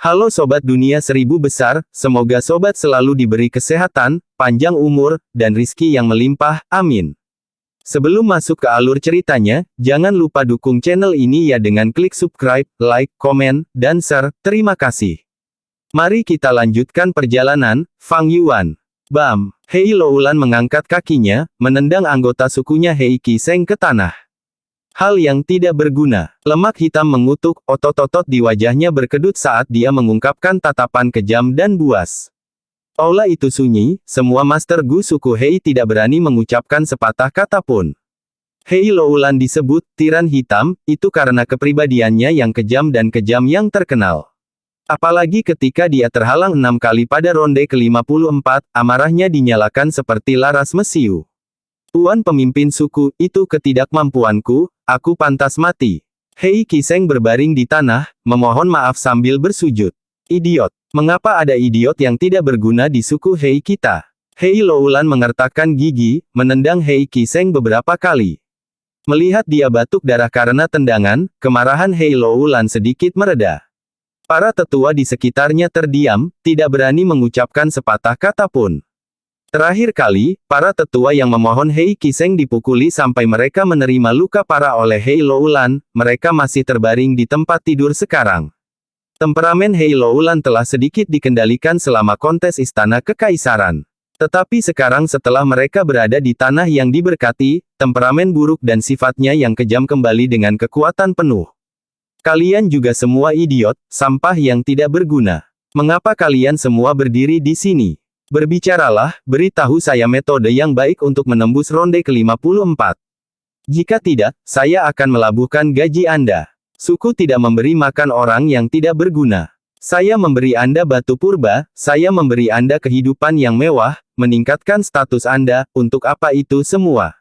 Halo Sobat Dunia Seribu Besar, semoga Sobat selalu diberi kesehatan, panjang umur, dan rizki yang melimpah, amin. Sebelum masuk ke alur ceritanya, jangan lupa dukung channel ini ya dengan klik subscribe, like, komen, dan share, terima kasih. Mari kita lanjutkan perjalanan, Fang Yuan. Bam! Hei Loulan mengangkat kakinya, menendang anggota sukunya Hei Qiseng ke tanah. Hal yang tidak berguna. Lemak hitam mengutuk, otot-otot di wajahnya berkedut saat dia mengungkapkan tatapan kejam dan buas. Aula itu sunyi, semua Master Gu suku Hei tidak berani mengucapkan sepatah kata pun. Hei Loulan disebut tiran hitam, itu karena kepribadiannya yang kejam dan kejam yang terkenal. Apalagi ketika dia terhalang 6 kali pada ronde ke-54, amarahnya dinyalakan seperti laras mesiu. Tuan pemimpin suku, itu ketidakmampuanku, aku pantas mati. Hei Qiseng berbaring di tanah, memohon maaf sambil bersujud. Idiot. Mengapa ada idiot yang tidak berguna di suku Hei kita? Hei Loulan mengertakkan gigi, menendang Hei Qiseng beberapa kali. Melihat dia batuk darah karena tendangan, kemarahan Hei Loulan sedikit mereda. Para tetua di sekitarnya terdiam, tidak berani mengucapkan sepatah kata pun. Terakhir kali, para tetua yang memohon Hei Qiseng dipukuli sampai mereka menerima luka parah oleh Hei Loulan, mereka masih terbaring di tempat tidur sekarang. Temperamen Hei Loulan telah sedikit dikendalikan selama kontes Istana Kekaisaran. Tetapi sekarang setelah mereka berada di tanah yang diberkati, temperamen buruk dan sifatnya yang kejam kembali dengan kekuatan penuh. Kalian juga semua idiot, sampah yang tidak berguna. Mengapa kalian semua berdiri di sini? Berbicaralah, beritahu saya metode yang baik untuk menembus ronde ke-54. Jika tidak, saya akan melabuhkan gaji Anda. Suku tidak memberi makan orang yang tidak berguna. Saya memberi Anda batu purba, saya memberi Anda kehidupan yang mewah, meningkatkan status Anda, untuk apa itu semua?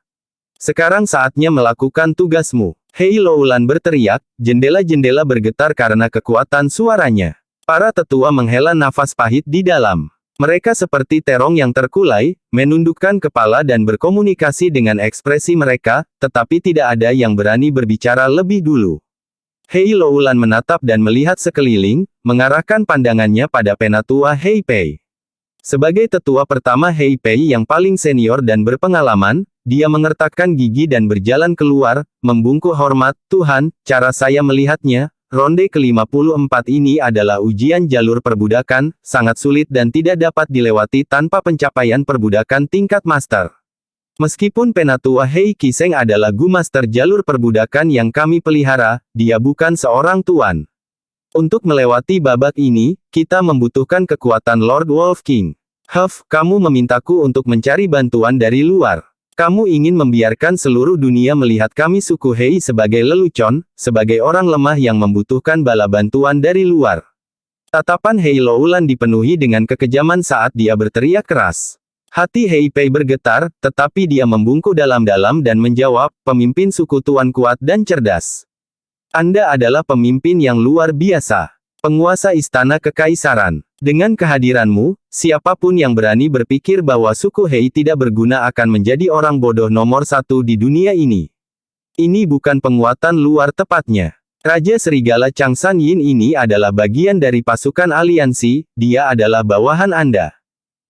Sekarang saatnya melakukan tugasmu. Hei Loulan berteriak, jendela-jendela bergetar karena kekuatan suaranya. Para tetua menghela nafas pahit di dalam. Mereka seperti terong yang terkulai, menundukkan kepala dan berkomunikasi dengan ekspresi mereka, tetapi tidak ada yang berani berbicara lebih dulu. Hei Loulan menatap dan melihat sekeliling, mengarahkan pandangannya pada penatua Hei Pei. Sebagai tetua pertama Hei Pei yang paling senior dan berpengalaman, dia mengertakkan gigi dan berjalan keluar, membungkuk hormat, Tuhan, cara saya melihatnya, ronde ke-54 ini adalah ujian jalur perbudakan, sangat sulit dan tidak dapat dilewati tanpa pencapaian perbudakan tingkat master. Meskipun penatua Hei Qiseng adalah Gu Master jalur perbudakan yang kami pelihara, dia bukan seorang tuan. Untuk melewati babak ini, kita membutuhkan kekuatan Lord Wolf King. Kamu memintaku untuk mencari bantuan dari luar. Kamu ingin membiarkan seluruh dunia melihat kami suku Hei sebagai lelucon, sebagai orang lemah yang membutuhkan bala bantuan dari luar. Tatapan Hei Loulan dipenuhi dengan kekejaman saat dia berteriak keras. Hati Hei Pei bergetar, tetapi dia membungkuk dalam-dalam dan menjawab, pemimpin suku tuan kuat dan cerdas. Anda adalah pemimpin yang luar biasa. Penguasa Istana Kekaisaran. Dengan kehadiranmu, siapapun yang berani berpikir bahwa suku Hei tidak berguna akan menjadi orang bodoh nomor satu di dunia ini. Ini bukan penguatan luar tepatnya. Raja Serigala Changsan Yin ini adalah bagian dari pasukan aliansi, dia adalah bawahan Anda.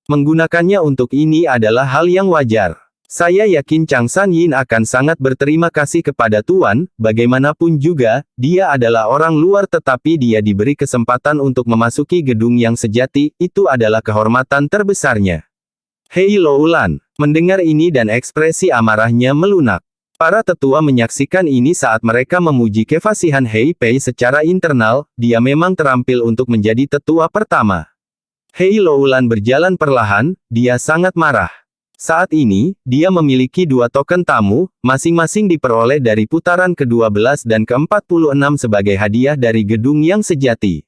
Menggunakannya untuk ini adalah hal yang wajar. Saya yakin Changsan Yin akan sangat berterima kasih kepada Tuan, bagaimanapun juga, dia adalah orang luar tetapi dia diberi kesempatan untuk memasuki gedung yang sejati, itu adalah kehormatan terbesarnya. Hei Loulan, mendengar ini dan ekspresi amarahnya melunak. Para tetua menyaksikan ini saat mereka memuji kefasihan Hei Pei secara internal, dia memang terampil untuk menjadi tetua pertama. Hei Loulan berjalan perlahan, dia sangat marah. Saat ini, dia memiliki 2 token tamu, masing-masing diperoleh dari putaran ke-12 dan ke-46 sebagai hadiah dari gedung yang sejati.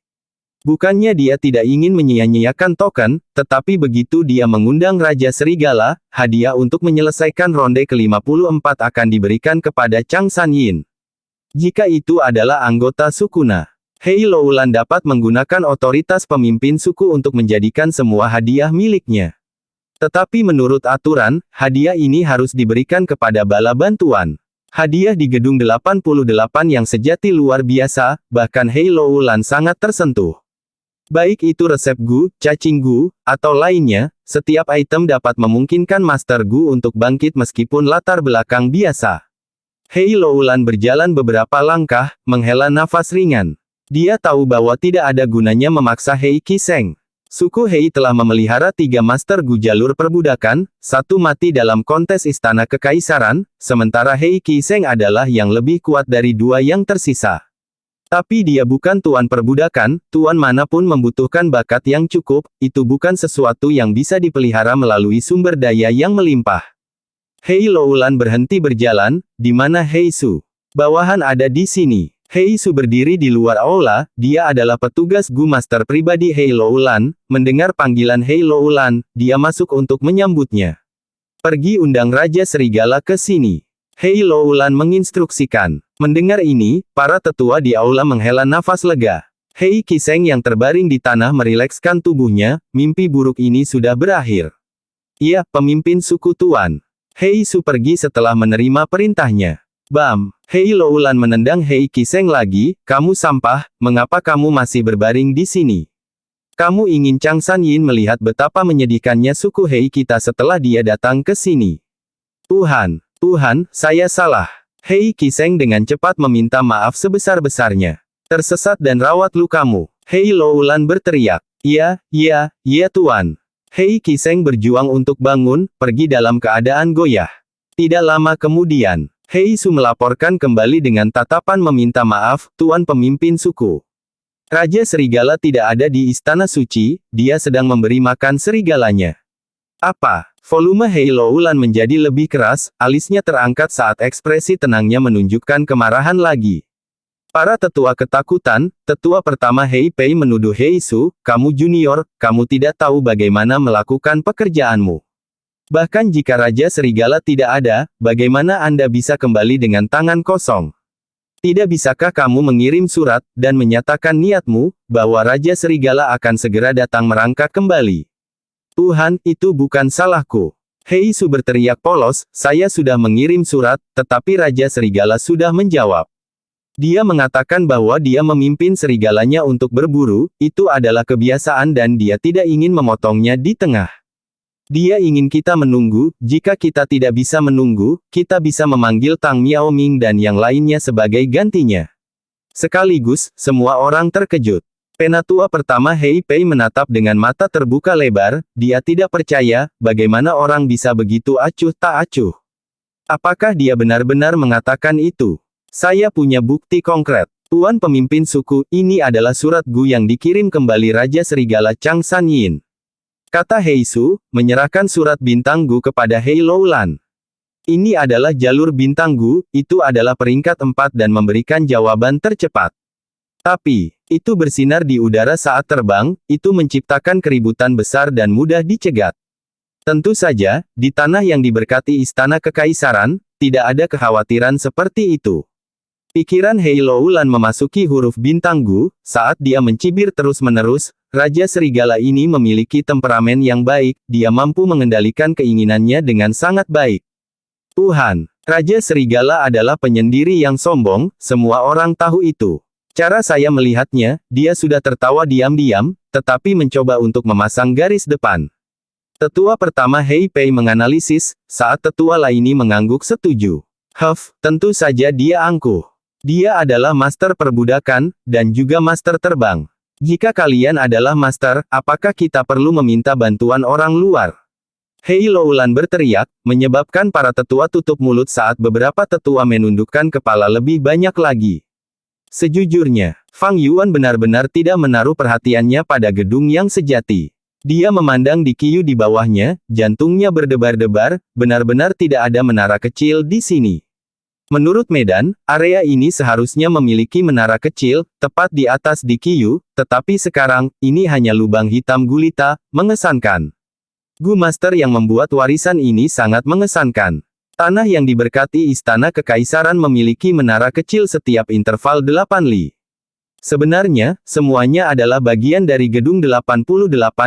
Bukannya dia tidak ingin menyia-nyiakan token, tetapi begitu dia mengundang Raja Serigala, hadiah untuk menyelesaikan ronde ke-54 akan diberikan kepada Changsan Yin. Jika itu adalah anggota sukuna, Hei Loulan dapat menggunakan otoritas pemimpin suku untuk menjadikan semua hadiah miliknya. Tetapi menurut aturan, hadiah ini harus diberikan kepada bala bantuan. Hadiah di gedung 88 yang sejati luar biasa, bahkan Hei Loulan sangat tersentuh. Baik itu resep Gu, cacing Gu, atau lainnya, setiap item dapat memungkinkan Master Gu untuk bangkit meskipun latar belakang biasa. Hei Loulan berjalan beberapa langkah, menghela nafas ringan. Dia tahu bahwa tidak ada gunanya memaksa Hei Qiseng. Suku Hei telah memelihara 3 Master Gu jalur perbudakan, 1 mati dalam kontes Istana Kekaisaran, sementara Hei Qiseng adalah yang lebih kuat dari 2 yang tersisa. Tapi dia bukan tuan perbudakan, tuan manapun membutuhkan bakat yang cukup, itu bukan sesuatu yang bisa dipelihara melalui sumber daya yang melimpah. Hei Loulan berhenti berjalan, di mana Hei Su? Bawahan ada di sini. Hei Su berdiri di luar aula, dia adalah petugas Gu Master pribadi Hei Loulan, mendengar panggilan Hei Loulan, dia masuk untuk menyambutnya. Pergi undang Raja Serigala ke sini. Hei Loulan menginstruksikan. Mendengar ini, para tetua di aula menghela nafas lega. Hei Qiseng yang terbaring di tanah merilekskan tubuhnya, mimpi buruk ini sudah berakhir. Ia, pemimpin suku tuan. Hei Su pergi setelah menerima perintahnya. Bam! Hei Loulan menendang Hei Qiseng lagi, kamu sampah, mengapa kamu masih berbaring di sini? Kamu ingin Chang San Yin melihat betapa menyedihkannya suku Hei kita setelah dia datang ke sini. Tuhan, saya salah. Hei Qiseng dengan cepat meminta maaf sebesar-besarnya. Tersesat dan rawat lukamu. Hei Loulan berteriak. Iya tuan. Hei Qiseng berjuang untuk bangun, pergi dalam keadaan goyah. Tidak lama kemudian, Hei Su melaporkan kembali dengan tatapan meminta maaf, tuan pemimpin suku. Raja Serigala tidak ada di Istana Suci, dia sedang memberi makan serigalanya. Apa? Volume Hei Loulan menjadi lebih keras, alisnya terangkat saat ekspresi tenangnya menunjukkan kemarahan lagi. Para tetua ketakutan, tetua pertama Hei Pei menuduh Hei Su, kamu junior, kamu tidak tahu bagaimana melakukan pekerjaanmu. Bahkan jika Raja Serigala tidak ada, bagaimana Anda bisa kembali dengan tangan kosong? Tidak bisakah kamu mengirim surat, dan menyatakan niatmu, bahwa Raja Serigala akan segera datang merangkak kembali? Tuhan, itu bukan salahku. Hei Su berteriak polos, saya sudah mengirim surat, tetapi Raja Serigala sudah menjawab. Dia mengatakan bahwa dia memimpin serigalanya untuk berburu, itu adalah kebiasaan dan dia tidak ingin memotongnya di tengah. Dia ingin kita menunggu, jika kita tidak bisa menunggu, kita bisa memanggil Tang Miaoming dan yang lainnya sebagai gantinya. Sekaligus, semua orang terkejut. Penatua pertama Hei Pei menatap dengan mata terbuka lebar, dia tidak percaya, bagaimana orang bisa begitu acuh tak acuh. Apakah dia benar-benar mengatakan itu? Saya punya bukti konkret. Tuan pemimpin suku, ini adalah surat Gu yang dikirim kembali Raja Serigala Chang San Yin. Kata Hei Su, menyerahkan surat bintang Gu kepada Hei Loulan. Ini adalah jalur bintang Gu, itu adalah peringkat 4 dan memberikan jawaban tercepat. Tapi, itu bersinar di udara saat terbang, itu menciptakan keributan besar dan mudah dicegat. Tentu saja, di tanah yang diberkati Istana Kekaisaran, tidak ada kekhawatiran seperti itu. Pikiran Hei Loulan memasuki huruf bintang Gu, saat dia mencibir terus-menerus, Raja Serigala ini memiliki temperamen yang baik, dia mampu mengendalikan keinginannya dengan sangat baik. Tuhan, Raja Serigala adalah penyendiri yang sombong, semua orang tahu itu. Cara saya melihatnya, dia sudah tertawa diam-diam, tetapi mencoba untuk memasang garis depan. Tetua pertama Hei Pei menganalisis, saat tetua lainnya mengangguk setuju. Tentu saja dia angkuh. Dia adalah master perbudakan, dan juga master terbang. Jika kalian adalah master, apakah kita perlu meminta bantuan orang luar? Hei Loulan berteriak, menyebabkan para tetua tutup mulut saat beberapa tetua menundukkan kepala lebih banyak lagi. Sejujurnya, Fang Yuan benar-benar tidak menaruh perhatiannya pada gedung yang sejati. Dia memandang di Qiyu di bawahnya, jantungnya berdebar-debar, benar-benar tidak ada menara kecil di sini. Menurut Medan, area ini seharusnya memiliki menara kecil, tepat di atas di Qiyu, tetapi sekarang, ini hanya lubang hitam gulita, mengesankan. Gu Master yang membuat warisan ini sangat mengesankan. Tanah yang diberkati Istana Kekaisaran memiliki menara kecil setiap interval 8 li. Sebenarnya, semuanya adalah bagian dari gedung 88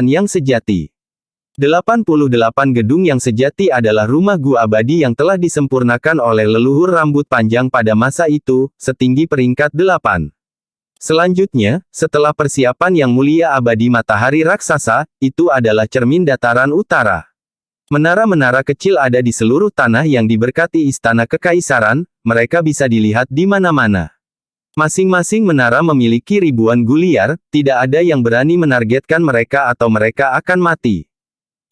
yang sejati. 88 gedung yang sejati adalah rumah Gu abadi yang telah disempurnakan oleh leluhur rambut panjang pada masa itu, setinggi peringkat 8. Selanjutnya, setelah persiapan yang mulia abadi matahari raksasa, itu adalah cermin dataran utara. Menara-menara kecil ada di seluruh tanah yang diberkati istana kekaisaran, mereka bisa dilihat di mana-mana. Masing-masing menara memiliki ribuan guliar, tidak ada yang berani menargetkan mereka atau mereka akan mati.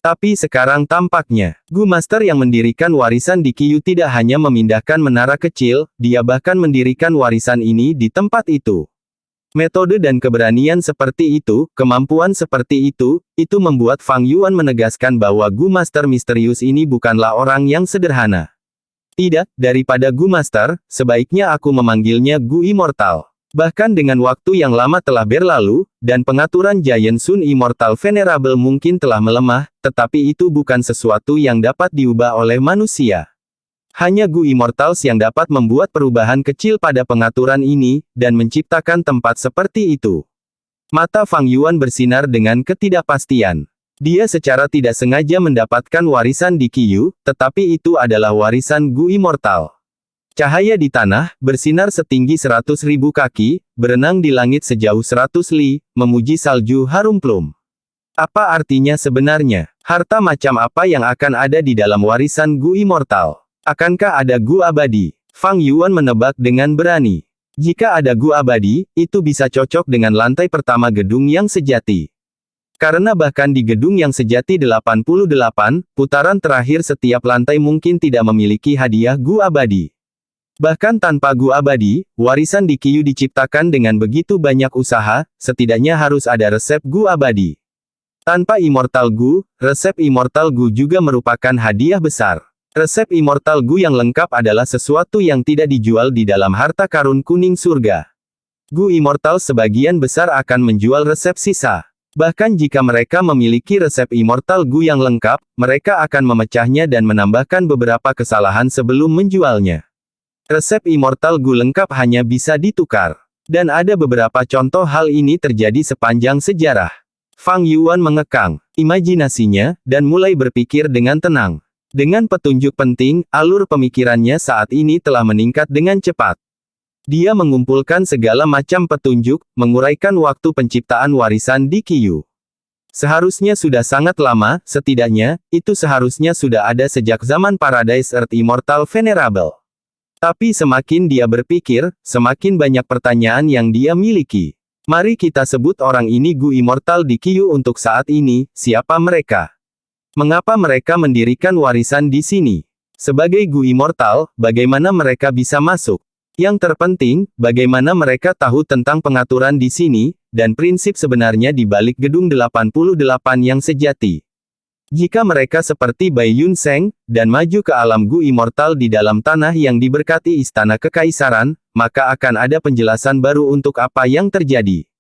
Tapi sekarang tampaknya, Gu Master yang mendirikan warisan di Qiyu tidak hanya memindahkan menara kecil, dia bahkan mendirikan warisan ini di tempat itu. Metode dan keberanian seperti itu, kemampuan seperti itu membuat Fang Yuan menegaskan bahwa Gu Master misterius ini bukanlah orang yang sederhana. Tidak, daripada Gu Master, sebaiknya aku memanggilnya Gu Immortal. Bahkan dengan waktu yang lama telah berlalu, dan pengaturan Giant Sun Immortal Venerable mungkin telah melemah, tetapi itu bukan sesuatu yang dapat diubah oleh manusia. Hanya Gu Immortals yang dapat membuat perubahan kecil pada pengaturan ini, dan menciptakan tempat seperti itu. Mata Fang Yuan bersinar dengan ketidakpastian. Dia secara tidak sengaja mendapatkan warisan di Qiyu, tetapi itu adalah warisan Gu Immortal. Cahaya di tanah, bersinar setinggi 100.000 kaki, berenang di langit sejauh 100 li, memuji salju harum plum. Apa artinya sebenarnya? Harta macam apa yang akan ada di dalam warisan Gu Immortal? Akankah ada Gu abadi? Fang Yuan menebak dengan berani. Jika ada Gu abadi, itu bisa cocok dengan lantai pertama gedung yang sejati. Karena bahkan di gedung yang sejati 88, putaran terakhir setiap lantai mungkin tidak memiliki hadiah Gu abadi. Bahkan tanpa Gu abadi, warisan di Qiyu diciptakan dengan begitu banyak usaha, setidaknya harus ada resep Gu abadi. Tanpa Immortal Gu, resep Immortal Gu juga merupakan hadiah besar. Resep Immortal Gu yang lengkap adalah sesuatu yang tidak dijual di dalam harta karun kuning surga. Gu Immortal sebagian besar akan menjual resep sisa. Bahkan jika mereka memiliki resep Immortal Gu yang lengkap, mereka akan memecahnya dan menambahkan beberapa kesalahan sebelum menjualnya. Resep Immortal Gu lengkap hanya bisa ditukar. Dan ada beberapa contoh hal ini terjadi sepanjang sejarah. Fang Yuan mengekang imajinasinya, dan mulai berpikir dengan tenang. Dengan petunjuk penting, alur pemikirannya saat ini telah meningkat dengan cepat. Dia mengumpulkan segala macam petunjuk, menguraikan waktu penciptaan warisan di Qiyu. Seharusnya sudah sangat lama, setidaknya, itu seharusnya sudah ada sejak zaman Paradise Earth Immortal Venerable. Tapi semakin dia berpikir, semakin banyak pertanyaan yang dia miliki. Mari kita sebut orang ini Gu Immortal di Qiyu untuk saat ini, siapa mereka? Mengapa mereka mendirikan warisan di sini? Sebagai Gu Immortal, bagaimana mereka bisa masuk? Yang terpenting, bagaimana mereka tahu tentang pengaturan di sini, dan prinsip sebenarnya di balik gedung 88 yang sejati. Jika mereka seperti Bai Yun Seng, dan maju ke alam Gu Immortal di dalam tanah yang diberkati istana kekaisaran, maka akan ada penjelasan baru untuk apa yang terjadi.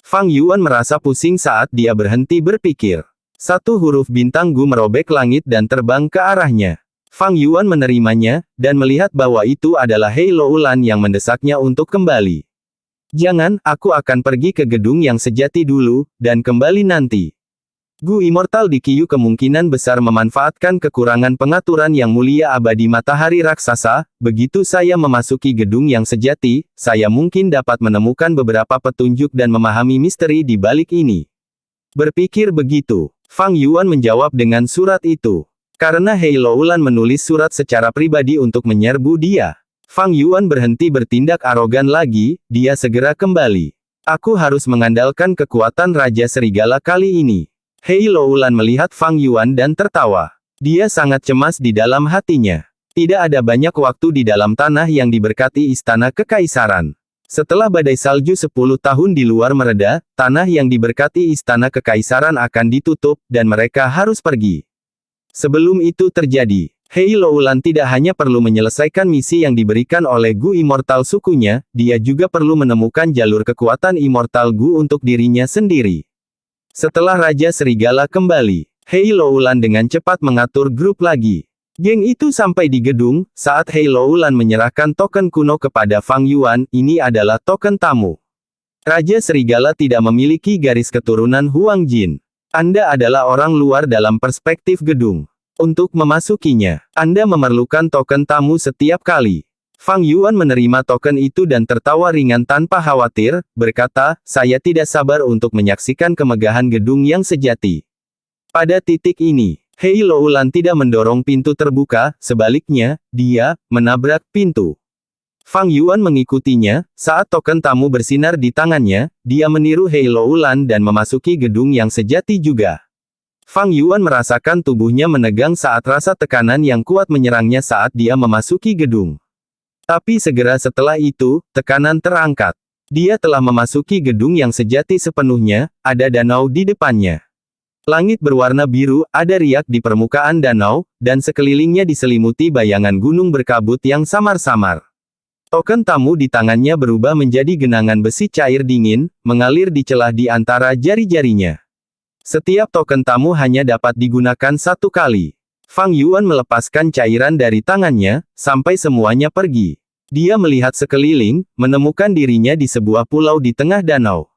Fang Yuan merasa pusing saat dia berhenti berpikir. Satu huruf bintang Gu merobek langit dan terbang ke arahnya. Fang Yuan menerimanya, dan melihat bahwa itu adalah Hei Loulan yang mendesaknya untuk kembali. Jangan, aku akan pergi ke gedung yang sejati dulu, dan kembali nanti. Gu Immortal di Qiyu kemungkinan besar memanfaatkan kekurangan pengaturan yang mulia abadi matahari raksasa. Begitu saya memasuki gedung yang sejati, saya mungkin dapat menemukan beberapa petunjuk dan memahami misteri di balik ini. Berpikir begitu, Fang Yuan menjawab dengan surat itu. Karena Hei Loulan menulis surat secara pribadi untuk menyerbu dia. Fang Yuan berhenti bertindak arogan lagi, dia segera kembali. Aku harus mengandalkan kekuatan Raja Serigala kali ini. Hei Loulan melihat Fang Yuan dan tertawa. Dia sangat cemas di dalam hatinya. Tidak ada banyak waktu di dalam tanah yang diberkati istana kekaisaran. Setelah badai salju 10 tahun di luar mereda, tanah yang diberkati istana kekaisaran akan ditutup, dan mereka harus pergi. Sebelum itu terjadi, Hei Loulan tidak hanya perlu menyelesaikan misi yang diberikan oleh Gu Immortal sukunya, dia juga perlu menemukan jalur kekuatan Immortal Gu untuk dirinya sendiri. Setelah Raja Serigala kembali, Hei Loulan dengan cepat mengatur grup lagi. Geng itu sampai di gedung, saat Hei Loulan menyerahkan token kuno kepada Fang Yuan, ini adalah token tamu. Raja Serigala tidak memiliki garis keturunan Huang Jin. Anda adalah orang luar dalam perspektif gedung. Untuk memasukinya, Anda memerlukan token tamu setiap kali. Fang Yuan menerima token itu dan tertawa ringan tanpa khawatir, berkata, saya tidak sabar untuk menyaksikan kemegahan gedung yang sejati. Pada titik ini, Hei Loulan tidak mendorong pintu terbuka, sebaliknya, dia menabrak pintu. Fang Yuan mengikutinya, saat token tamu bersinar di tangannya, dia meniru Hei Loulan dan memasuki gedung yang sejati juga. Fang Yuan merasakan tubuhnya menegang saat rasa tekanan yang kuat menyerangnya saat dia memasuki gedung. Tapi segera setelah itu, tekanan terangkat. Dia telah memasuki gedung yang sejati sepenuhnya, ada danau di depannya. Langit berwarna biru, ada riak di permukaan danau, dan sekelilingnya diselimuti bayangan gunung berkabut yang samar-samar. Token tamu di tangannya berubah menjadi genangan besi cair dingin, mengalir di celah di antara jari-jarinya. Setiap token tamu hanya dapat digunakan satu kali. Fang Yuan melepaskan cairan dari tangannya, sampai semuanya pergi. Dia melihat sekeliling, menemukan dirinya di sebuah pulau di tengah danau.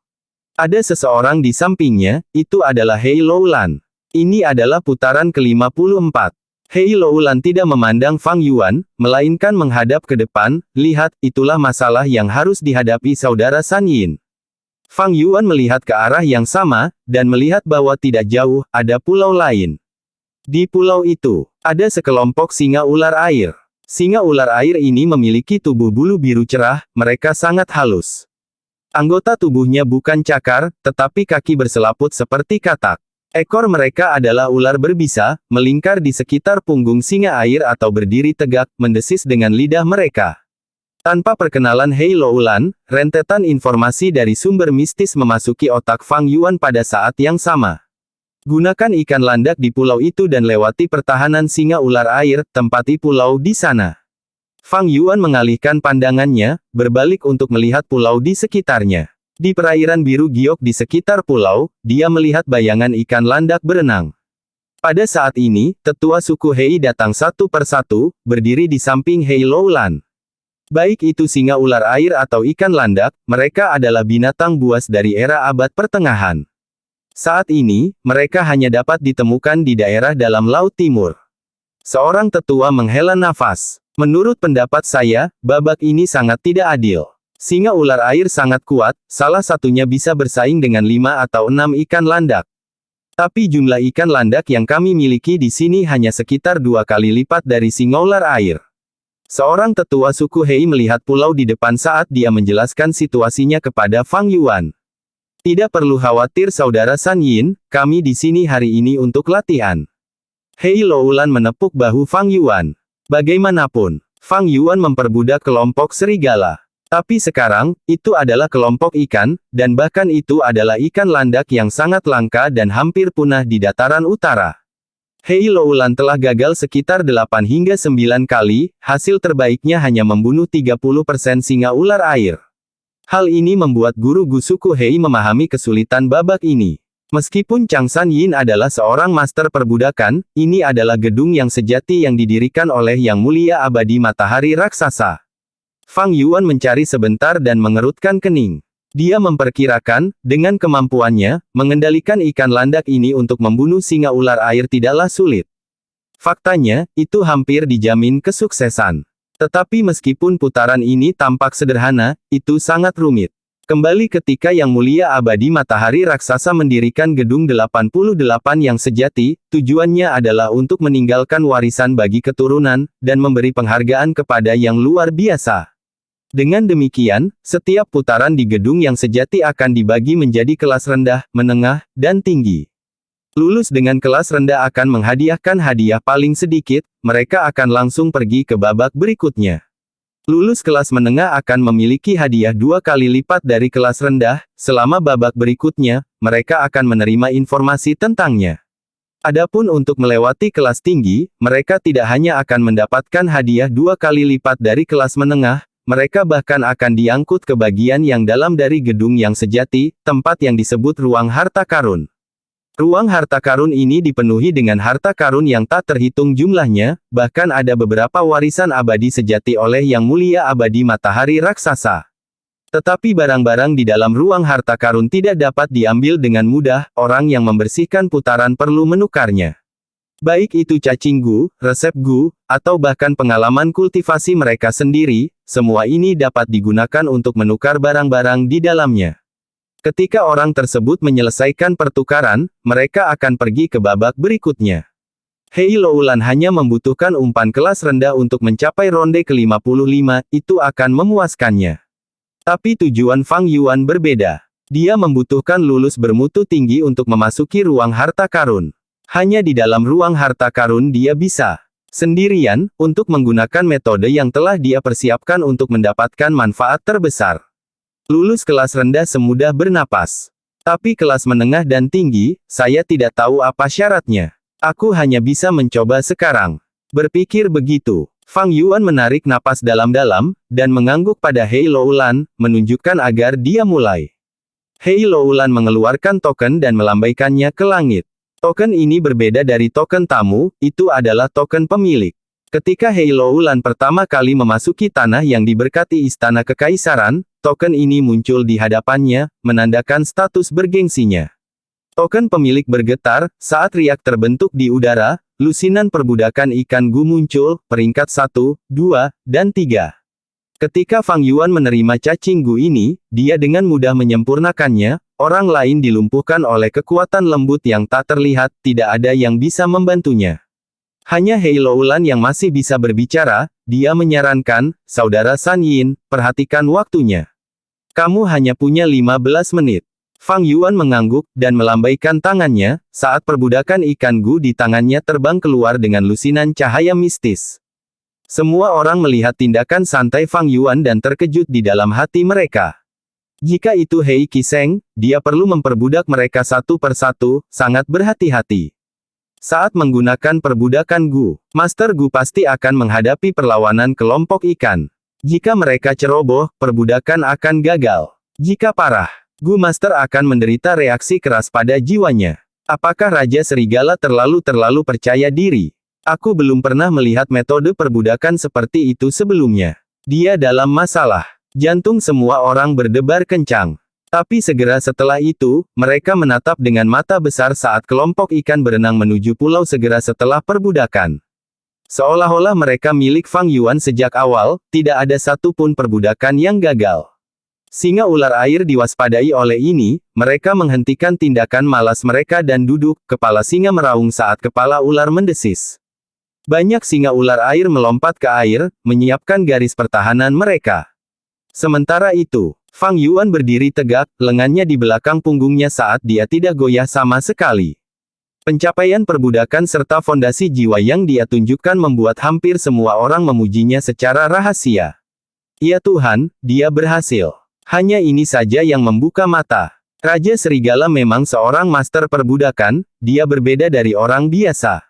Ada seseorang di sampingnya, itu adalah Hei Loulan. Ini adalah putaran ke-54. Hei Loulan tidak memandang Fang Yuan, melainkan menghadap ke depan, lihat, itulah masalah yang harus dihadapi saudara San Yin. Fang Yuan melihat ke arah yang sama, dan melihat bahwa tidak jauh, ada pulau lain. Di pulau itu, ada sekelompok singa ular air. Singa ular air ini memiliki tubuh bulu biru cerah, mereka sangat halus. Anggota tubuhnya bukan cakar, tetapi kaki berselaput seperti katak. Ekor mereka adalah ular berbisa, melingkar di sekitar punggung singa air atau berdiri tegak, mendesis dengan lidah mereka. Tanpa perkenalan Hei Loulan, rentetan informasi dari sumber mistis memasuki otak Fang Yuan pada saat yang sama. Gunakan ikan landak di pulau itu dan lewati pertahanan singa ular air, tempati pulau di sana. Fang Yuan mengalihkan pandangannya, berbalik untuk melihat pulau di sekitarnya. Di perairan biru giok di sekitar pulau, dia melihat bayangan ikan landak berenang. Pada saat ini, tetua suku Hei datang satu persatu, berdiri di samping Hei Loulan. Baik itu singa ular air atau ikan landak, mereka adalah binatang buas dari era abad pertengahan. Saat ini, mereka hanya dapat ditemukan di daerah dalam Laut Timur. Seorang tetua menghela nafas. Menurut pendapat saya, babak ini sangat tidak adil. Singa ular air sangat kuat, salah satunya bisa bersaing dengan 5 atau 6 ikan landak. Tapi jumlah ikan landak yang kami miliki di sini hanya sekitar 2 kali lipat dari singa ular air. Seorang tetua suku Hei melihat pulau di depan saat dia menjelaskan situasinya kepada Fang Yuan. Tidak perlu khawatir saudara San Yin, kami di sini hari ini untuk latihan. Hei Loulan menepuk bahu Fang Yuan. Bagaimanapun, Fang Yuan memperbudak kelompok serigala. Tapi sekarang, itu adalah kelompok ikan, dan bahkan itu adalah ikan landak yang sangat langka dan hampir punah di dataran utara. Hei Loulan telah gagal sekitar 8 hingga 9 kali, hasil terbaiknya hanya membunuh 30% singa ular air. Hal ini membuat guru suku Hei memahami kesulitan babak ini. Meskipun Chang San Yin adalah seorang master perbudakan, ini adalah gedung yang sejati yang didirikan oleh Yang Mulia Abadi Matahari Raksasa. Fang Yuan mencari sebentar dan mengerutkan kening. Dia memperkirakan, dengan kemampuannya, mengendalikan ikan landak ini untuk membunuh singa ular air tidaklah sulit. Faktanya, itu hampir dijamin kesuksesan. Tetapi meskipun putaran ini tampak sederhana, itu sangat rumit. Kembali ketika Yang Mulia Abadi Matahari Raksasa mendirikan gedung 88 yang sejati, tujuannya adalah untuk meninggalkan warisan bagi keturunan, dan memberi penghargaan kepada yang luar biasa. Dengan demikian, setiap putaran di gedung yang sejati akan dibagi menjadi kelas rendah, menengah, dan tinggi. Lulus dengan kelas rendah akan menghadiahkan hadiah paling sedikit, mereka akan langsung pergi ke babak berikutnya. Lulus kelas menengah akan memiliki hadiah 2 kali lipat dari kelas rendah, selama babak berikutnya, mereka akan menerima informasi tentangnya. Adapun untuk melewati kelas tinggi, mereka tidak hanya akan mendapatkan hadiah 2 kali lipat dari kelas menengah, mereka bahkan akan diangkut ke bagian yang dalam dari gedung yang sejati, tempat yang disebut ruang harta karun. Ruang harta karun ini dipenuhi dengan harta karun yang tak terhitung jumlahnya, bahkan ada beberapa warisan abadi sejati oleh Yang Mulia Abadi Matahari Raksasa. Tetapi barang-barang di dalam ruang harta karun tidak dapat diambil dengan mudah, orang yang membersihkan putaran perlu menukarnya. Baik itu cacing gu, resep gu, atau bahkan pengalaman kultivasi mereka sendiri, semua ini dapat digunakan untuk menukar barang-barang di dalamnya. Ketika orang tersebut menyelesaikan pertukaran, mereka akan pergi ke babak berikutnya. Hei Loulan hanya membutuhkan umpan kelas rendah untuk mencapai ronde ke-55, itu akan memuaskannya. Tapi tujuan Fang Yuan berbeda. Dia membutuhkan lulus bermutu tinggi untuk memasuki ruang harta karun. Hanya di dalam ruang harta karun dia bisa sendirian, untuk menggunakan metode yang telah dia persiapkan untuk mendapatkan manfaat terbesar. Lulus kelas rendah semudah bernapas. Tapi kelas menengah dan tinggi, saya tidak tahu apa syaratnya. Aku hanya bisa mencoba sekarang. Berpikir begitu, Fang Yuan menarik napas dalam-dalam, dan mengangguk pada Hei Loulan, menunjukkan agar dia mulai. Hei Loulan mengeluarkan token dan melambaikannya ke langit. Token ini berbeda dari token tamu, itu adalah token pemilik. Ketika Hei Loulan pertama kali memasuki tanah yang diberkati Istana Kekaisaran, token ini muncul di hadapannya, menandakan status bergengsinya. Token pemilik bergetar, saat riak terbentuk di udara, lusinan perbudakan ikan gu muncul, peringkat 1, 2, dan 3. Ketika Fang Yuan menerima cacing gu ini, dia dengan mudah menyempurnakannya, orang lain dilumpuhkan oleh kekuatan lembut yang tak terlihat, tidak ada yang bisa membantunya. Hanya Hei Loulan yang masih bisa berbicara, dia menyarankan, Saudara San Yin, perhatikan waktunya. Kamu hanya punya 15 menit. Fang Yuan mengangguk, dan melambaikan tangannya, saat perbudakan ikan gu di tangannya terbang keluar dengan lusinan cahaya mistis. Semua orang melihat tindakan santai Fang Yuan dan terkejut di dalam hati mereka. Jika itu Hei Qiseng, dia perlu memperbudak mereka satu persatu, sangat berhati-hati. Saat menggunakan perbudakan gu, Master Gu pasti akan menghadapi perlawanan kelompok ikan. Jika mereka ceroboh, perbudakan akan gagal. Jika parah, Gu Master akan menderita reaksi keras pada jiwanya. Apakah Raja Serigala terlalu percaya diri? Aku belum pernah melihat metode perbudakan seperti itu sebelumnya. Dia dalam masalah. Jantung semua orang berdebar kencang. Tapi segera setelah itu, mereka menatap dengan mata besar saat kelompok ikan berenang menuju pulau segera setelah perbudakan. Seolah-olah mereka milik Fang Yuan sejak awal, tidak ada satupun perbudakan yang gagal. Singa ular air diwaspadai oleh ini, mereka menghentikan tindakan malas mereka dan duduk, kepala singa meraung saat kepala ular mendesis. Banyak singa ular air melompat ke air, menyiapkan garis pertahanan mereka. Sementara itu, Fang Yuan berdiri tegak, lengannya di belakang punggungnya saat dia tidak goyah sama sekali. Pencapaian perbudakan serta fondasi jiwa yang dia tunjukkan membuat hampir semua orang memujinya secara rahasia. Ya Tuhan, dia berhasil. Hanya ini saja yang membuka mata. Raja Serigala memang seorang master perbudakan, dia berbeda dari orang biasa.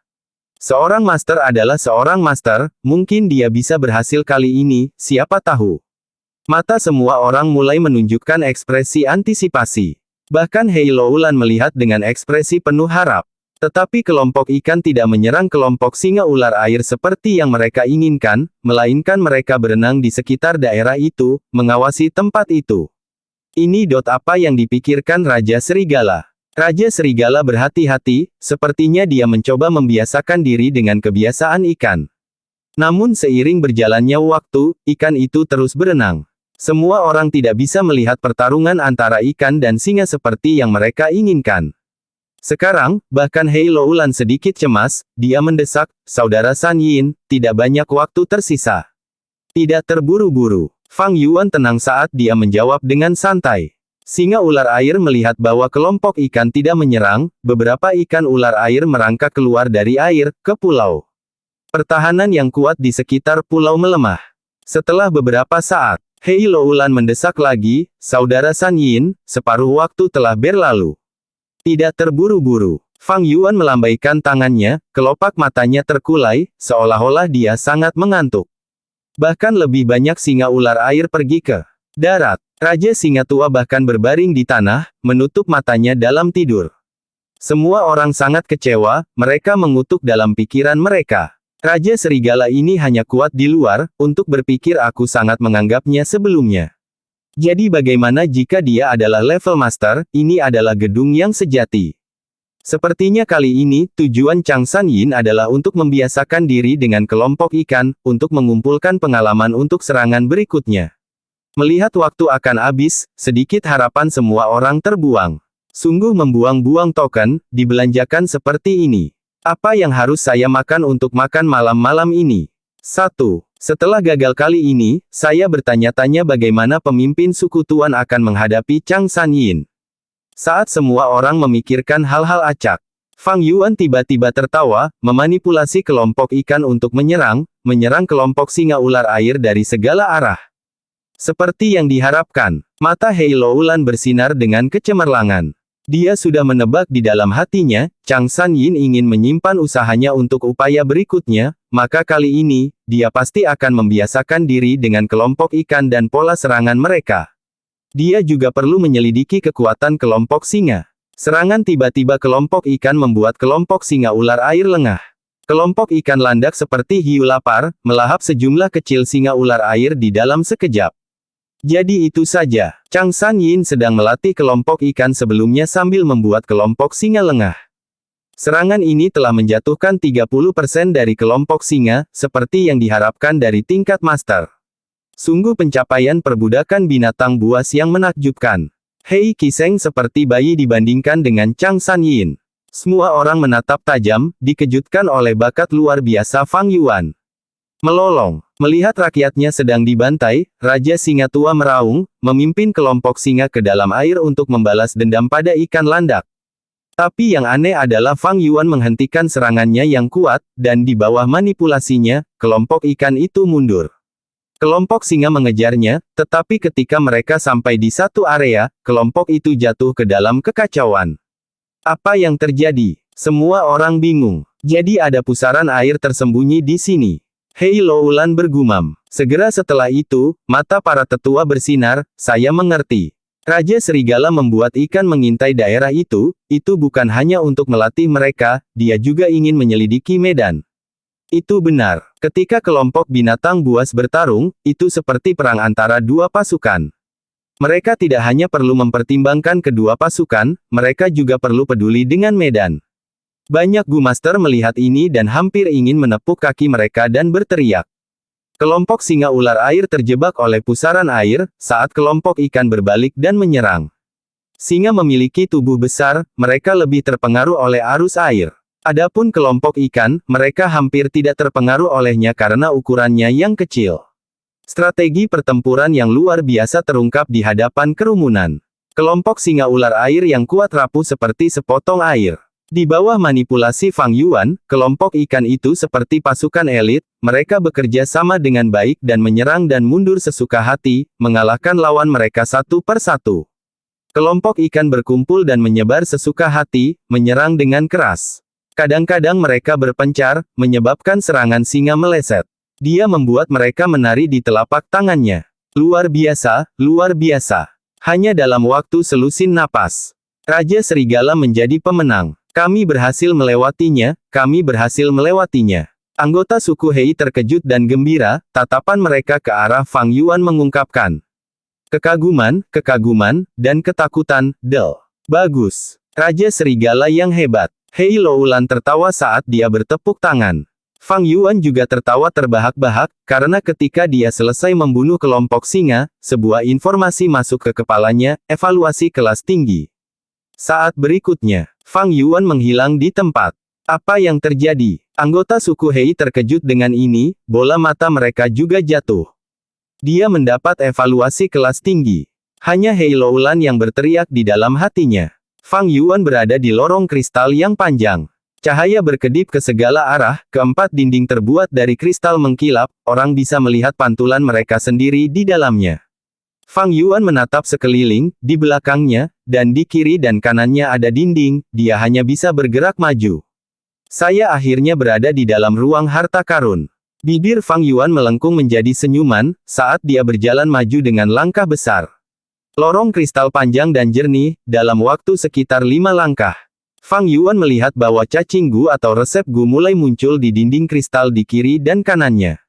Seorang master adalah seorang master, mungkin dia bisa berhasil kali ini, siapa tahu. Mata semua orang mulai menunjukkan ekspresi antisipasi. Bahkan Hei Loulan melihat dengan ekspresi penuh harap. Tetapi kelompok ikan tidak menyerang kelompok singa ular air seperti yang mereka inginkan, melainkan mereka berenang di sekitar daerah itu, mengawasi tempat itu. Ini apa yang dipikirkan Raja Serigala. Raja Serigala berhati-hati, sepertinya dia mencoba membiasakan diri dengan kebiasaan ikan. Namun seiring berjalannya waktu, ikan itu terus berenang. Semua orang tidak bisa melihat pertarungan antara ikan dan singa seperti yang mereka inginkan. Sekarang, bahkan Hei Loulan sedikit cemas, dia mendesak, Saudara San Yin, tidak banyak waktu tersisa. Tidak terburu-buru. Fang Yuan tenang saat dia menjawab dengan santai. Singa ular air melihat bahwa kelompok ikan tidak menyerang, beberapa ikan ular air merangkak keluar dari air, ke pulau. Pertahanan yang kuat di sekitar pulau melemah. Setelah beberapa saat, Hei Loulan mendesak lagi, Saudara San Yin, separuh waktu telah berlalu. Tidak terburu-buru. Fang Yuan melambaikan tangannya, kelopak matanya terkulai, seolah-olah dia sangat mengantuk. Bahkan lebih banyak singa ular air pergi ke darat. Raja Singa Tua bahkan berbaring di tanah, menutup matanya dalam tidur. Semua orang sangat kecewa, mereka mengutuk dalam pikiran mereka. Raja Serigala ini hanya kuat di luar, untuk berpikir aku sangat menganggapnya sebelumnya. Jadi bagaimana jika dia adalah level master, ini adalah gedung yang sejati. Sepertinya kali ini, tujuan Chang Sanyin adalah untuk membiasakan diri dengan kelompok ikan, untuk mengumpulkan pengalaman untuk serangan berikutnya. Melihat waktu akan habis, sedikit harapan semua orang terbuang. Sungguh membuang-buang token, dibelanjakan seperti ini. Apa yang harus saya makan untuk makan malam-malam ini? 1. Setelah gagal kali ini, saya bertanya-tanya bagaimana pemimpin suku Tuan akan menghadapi Chang Sanyin. Saat semua orang memikirkan hal-hal acak, Fang Yuan tiba-tiba tertawa, memanipulasi kelompok ikan untuk menyerang kelompok singa ular air dari segala arah. Seperti yang diharapkan, mata Hei Loulan bersinar dengan kecemerlangan. Dia sudah menebak di dalam hatinya, Chang Sanyin ingin menyimpan usahanya untuk upaya berikutnya, maka kali ini, dia pasti akan membiasakan diri dengan kelompok ikan dan pola serangan mereka. Dia juga perlu menyelidiki kekuatan kelompok singa. Serangan tiba-tiba kelompok ikan membuat kelompok singa ular air lengah. Kelompok ikan landak seperti hiu lapar, melahap sejumlah kecil singa ular air di dalam sekejap. Jadi itu saja, Chang Sanyin sedang melatih kelompok ikan sebelumnya sambil membuat kelompok singa lengah. Serangan ini telah menjatuhkan 30% dari kelompok singa, seperti yang diharapkan dari tingkat master. Sungguh pencapaian perbudakan binatang buas yang menakjubkan. Hei Qiseng seperti bayi dibandingkan dengan Chang Sanyin. Semua orang menatap tajam, dikejutkan oleh bakat luar biasa Fang Yuan. Melolong, melihat rakyatnya sedang dibantai, Raja Singa Tua meraung, memimpin kelompok singa ke dalam air untuk membalas dendam pada ikan landak. Tapi yang aneh adalah Fang Yuan menghentikan serangannya yang kuat, dan di bawah manipulasinya, kelompok ikan itu mundur. Kelompok singa mengejarnya, tetapi ketika mereka sampai di satu area, kelompok itu jatuh ke dalam kekacauan. Apa yang terjadi? Semua orang bingung. Jadi ada pusaran air tersembunyi di sini. Hei Loulan bergumam. Segera setelah itu, mata para tetua bersinar, saya mengerti. Raja Serigala membuat ikan mengintai daerah itu bukan hanya untuk melatih mereka, dia juga ingin menyelidiki medan. Itu benar. Ketika kelompok binatang buas bertarung, itu seperti perang antara dua pasukan. Mereka tidak hanya perlu mempertimbangkan kedua pasukan, mereka juga perlu peduli dengan medan. Banyak Gumaster melihat ini dan hampir ingin menepuk kaki mereka dan berteriak. Kelompok singa ular air terjebak oleh pusaran air, saat kelompok ikan berbalik dan menyerang. Singa memiliki tubuh besar, mereka lebih terpengaruh oleh arus air. Adapun kelompok ikan, mereka hampir tidak terpengaruh olehnya karena ukurannya yang kecil. Strategi pertempuran yang luar biasa terungkap di hadapan kerumunan. Kelompok singa ular air yang kuat rapuh seperti sepotong air. Di bawah manipulasi Fang Yuan, kelompok ikan itu seperti pasukan elit, mereka bekerja sama dengan baik dan menyerang dan mundur sesuka hati, mengalahkan lawan mereka satu per satu. Kelompok ikan berkumpul dan menyebar sesuka hati, menyerang dengan keras. Kadang-kadang mereka berpencar, menyebabkan serangan singa meleset. Dia membuat mereka menari di telapak tangannya. Luar biasa, luar biasa. Hanya dalam waktu selusin napas. Raja Serigala menjadi pemenang. Kami berhasil melewatinya, kami berhasil melewatinya. Anggota suku Hei terkejut dan gembira, tatapan mereka ke arah Fang Yuan mengungkapkan kekaguman, dan ketakutan. Bagus. Raja Serigala yang hebat. Hei Loulan tertawa saat dia bertepuk tangan. Fang Yuan juga tertawa terbahak-bahak, karena ketika dia selesai membunuh kelompok singa, sebuah informasi masuk ke kepalanya, evaluasi kelas tinggi. Saat berikutnya, Fang Yuan menghilang di tempat. Apa yang terjadi? Anggota suku Hei terkejut dengan ini, bola mata mereka juga jatuh. Dia mendapat evaluasi kelas tinggi. Hanya Hei Loulan yang berteriak di dalam hatinya. Fang Yuan berada di lorong kristal yang panjang. Cahaya berkedip ke segala arah, keempat dinding terbuat dari kristal mengkilap, orang bisa melihat pantulan mereka sendiri di dalamnya. Fang Yuan menatap sekeliling, di belakangnya, dan di kiri dan kanannya ada dinding, dia hanya bisa bergerak maju. Saya akhirnya berada di dalam ruang harta karun. Bibir Fang Yuan melengkung menjadi senyuman, saat dia berjalan maju dengan langkah besar. Lorong kristal panjang dan jernih, dalam waktu sekitar 5 langkah. Fang Yuan melihat bahwa cacing gu atau resep gu mulai muncul di dinding kristal di kiri dan kanannya.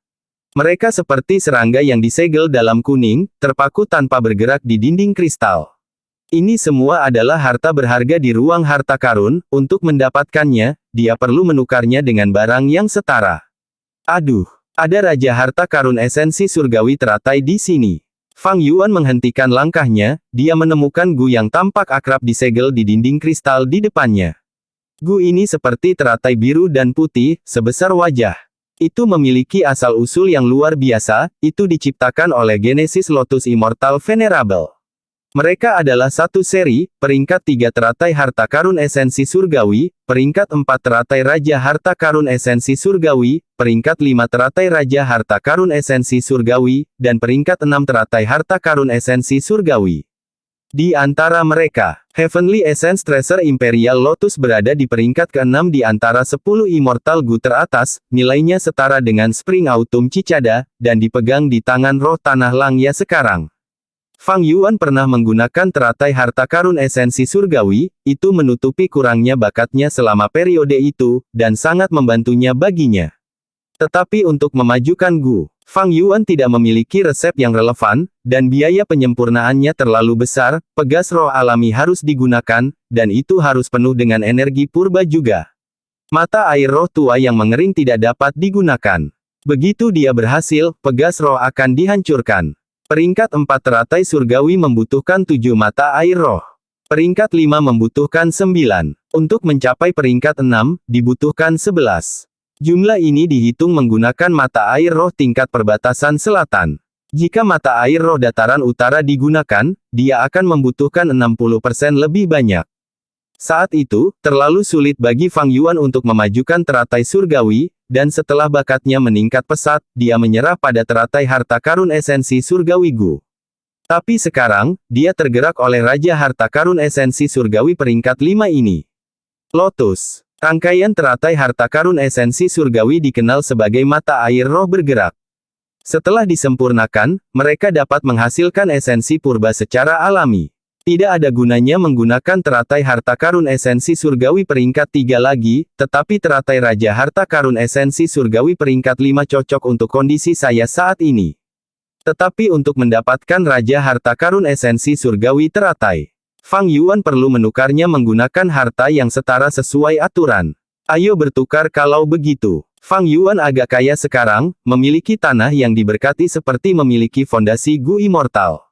Mereka seperti serangga yang disegel dalam kuning, terpaku tanpa bergerak di dinding kristal. Ini semua adalah harta berharga di ruang harta karun. Untuk mendapatkannya, dia perlu menukarnya dengan barang yang setara. Aduh, ada Raja Harta Karun esensi surgawi teratai di sini. Fang Yuan menghentikan langkahnya, dia menemukan Gu yang tampak akrab disegel di dinding kristal di depannya. Gu ini seperti teratai biru dan putih, sebesar wajah. Itu memiliki asal-usul yang luar biasa, itu diciptakan oleh Genesis Lotus Immortal Venerable. Mereka adalah satu seri, peringkat 3 teratai harta karun esensi surgawi, peringkat 4 teratai raja harta karun esensi surgawi, peringkat 5 teratai raja harta karun esensi surgawi, dan peringkat 6 teratai harta karun esensi surgawi. Di antara mereka, Heavenly Essence Treasure Imperial Lotus berada di peringkat ke-6 di antara 10 Immortal Gu teratas, nilainya setara dengan Spring Autumn Cicada, dan dipegang di tangan roh tanah Langya sekarang. Fang Yuan pernah menggunakan teratai harta karun esensi surgawi, itu menutupi kurangnya bakatnya selama periode itu, dan sangat membantunya baginya. Tetapi untuk memajukan Gu, Fang Yuan tidak memiliki resep yang relevan, dan biaya penyempurnaannya terlalu besar. Pegas roh alami harus digunakan, dan itu harus penuh dengan energi purba juga. Mata air roh tua yang mengering tidak dapat digunakan. Begitu dia berhasil, pegas roh akan dihancurkan. Peringkat 4 teratai surgawi membutuhkan 7 mata air roh. Peringkat 5 membutuhkan 9. Untuk mencapai peringkat 6, dibutuhkan 11. Jumlah ini dihitung menggunakan mata air roh tingkat perbatasan selatan. Jika mata air roh dataran utara digunakan, dia akan membutuhkan 60% lebih banyak. Saat itu, terlalu sulit bagi Fang Yuan untuk memajukan teratai surgawi, dan setelah bakatnya meningkat pesat, dia menyerah pada teratai harta karun esensi surgawi Gu. Tapi sekarang, dia tergerak oleh Raja Harta Karun esensi surgawi peringkat 5 ini. Lotus. Rangkaian teratai harta karun esensi surgawi dikenal sebagai mata air roh bergerak. Setelah disempurnakan, mereka dapat menghasilkan esensi purba secara alami. Tidak ada gunanya menggunakan teratai harta karun esensi surgawi peringkat 3 lagi, tetapi teratai raja harta karun esensi surgawi peringkat 5 cocok untuk kondisi saya saat ini. Tetapi untuk mendapatkan raja harta karun esensi surgawi teratai, Fang Yuan perlu menukarnya menggunakan harta yang setara sesuai aturan. Ayo bertukar kalau begitu. Fang Yuan agak kaya sekarang, memiliki tanah yang diberkati seperti memiliki fondasi Gu Immortal.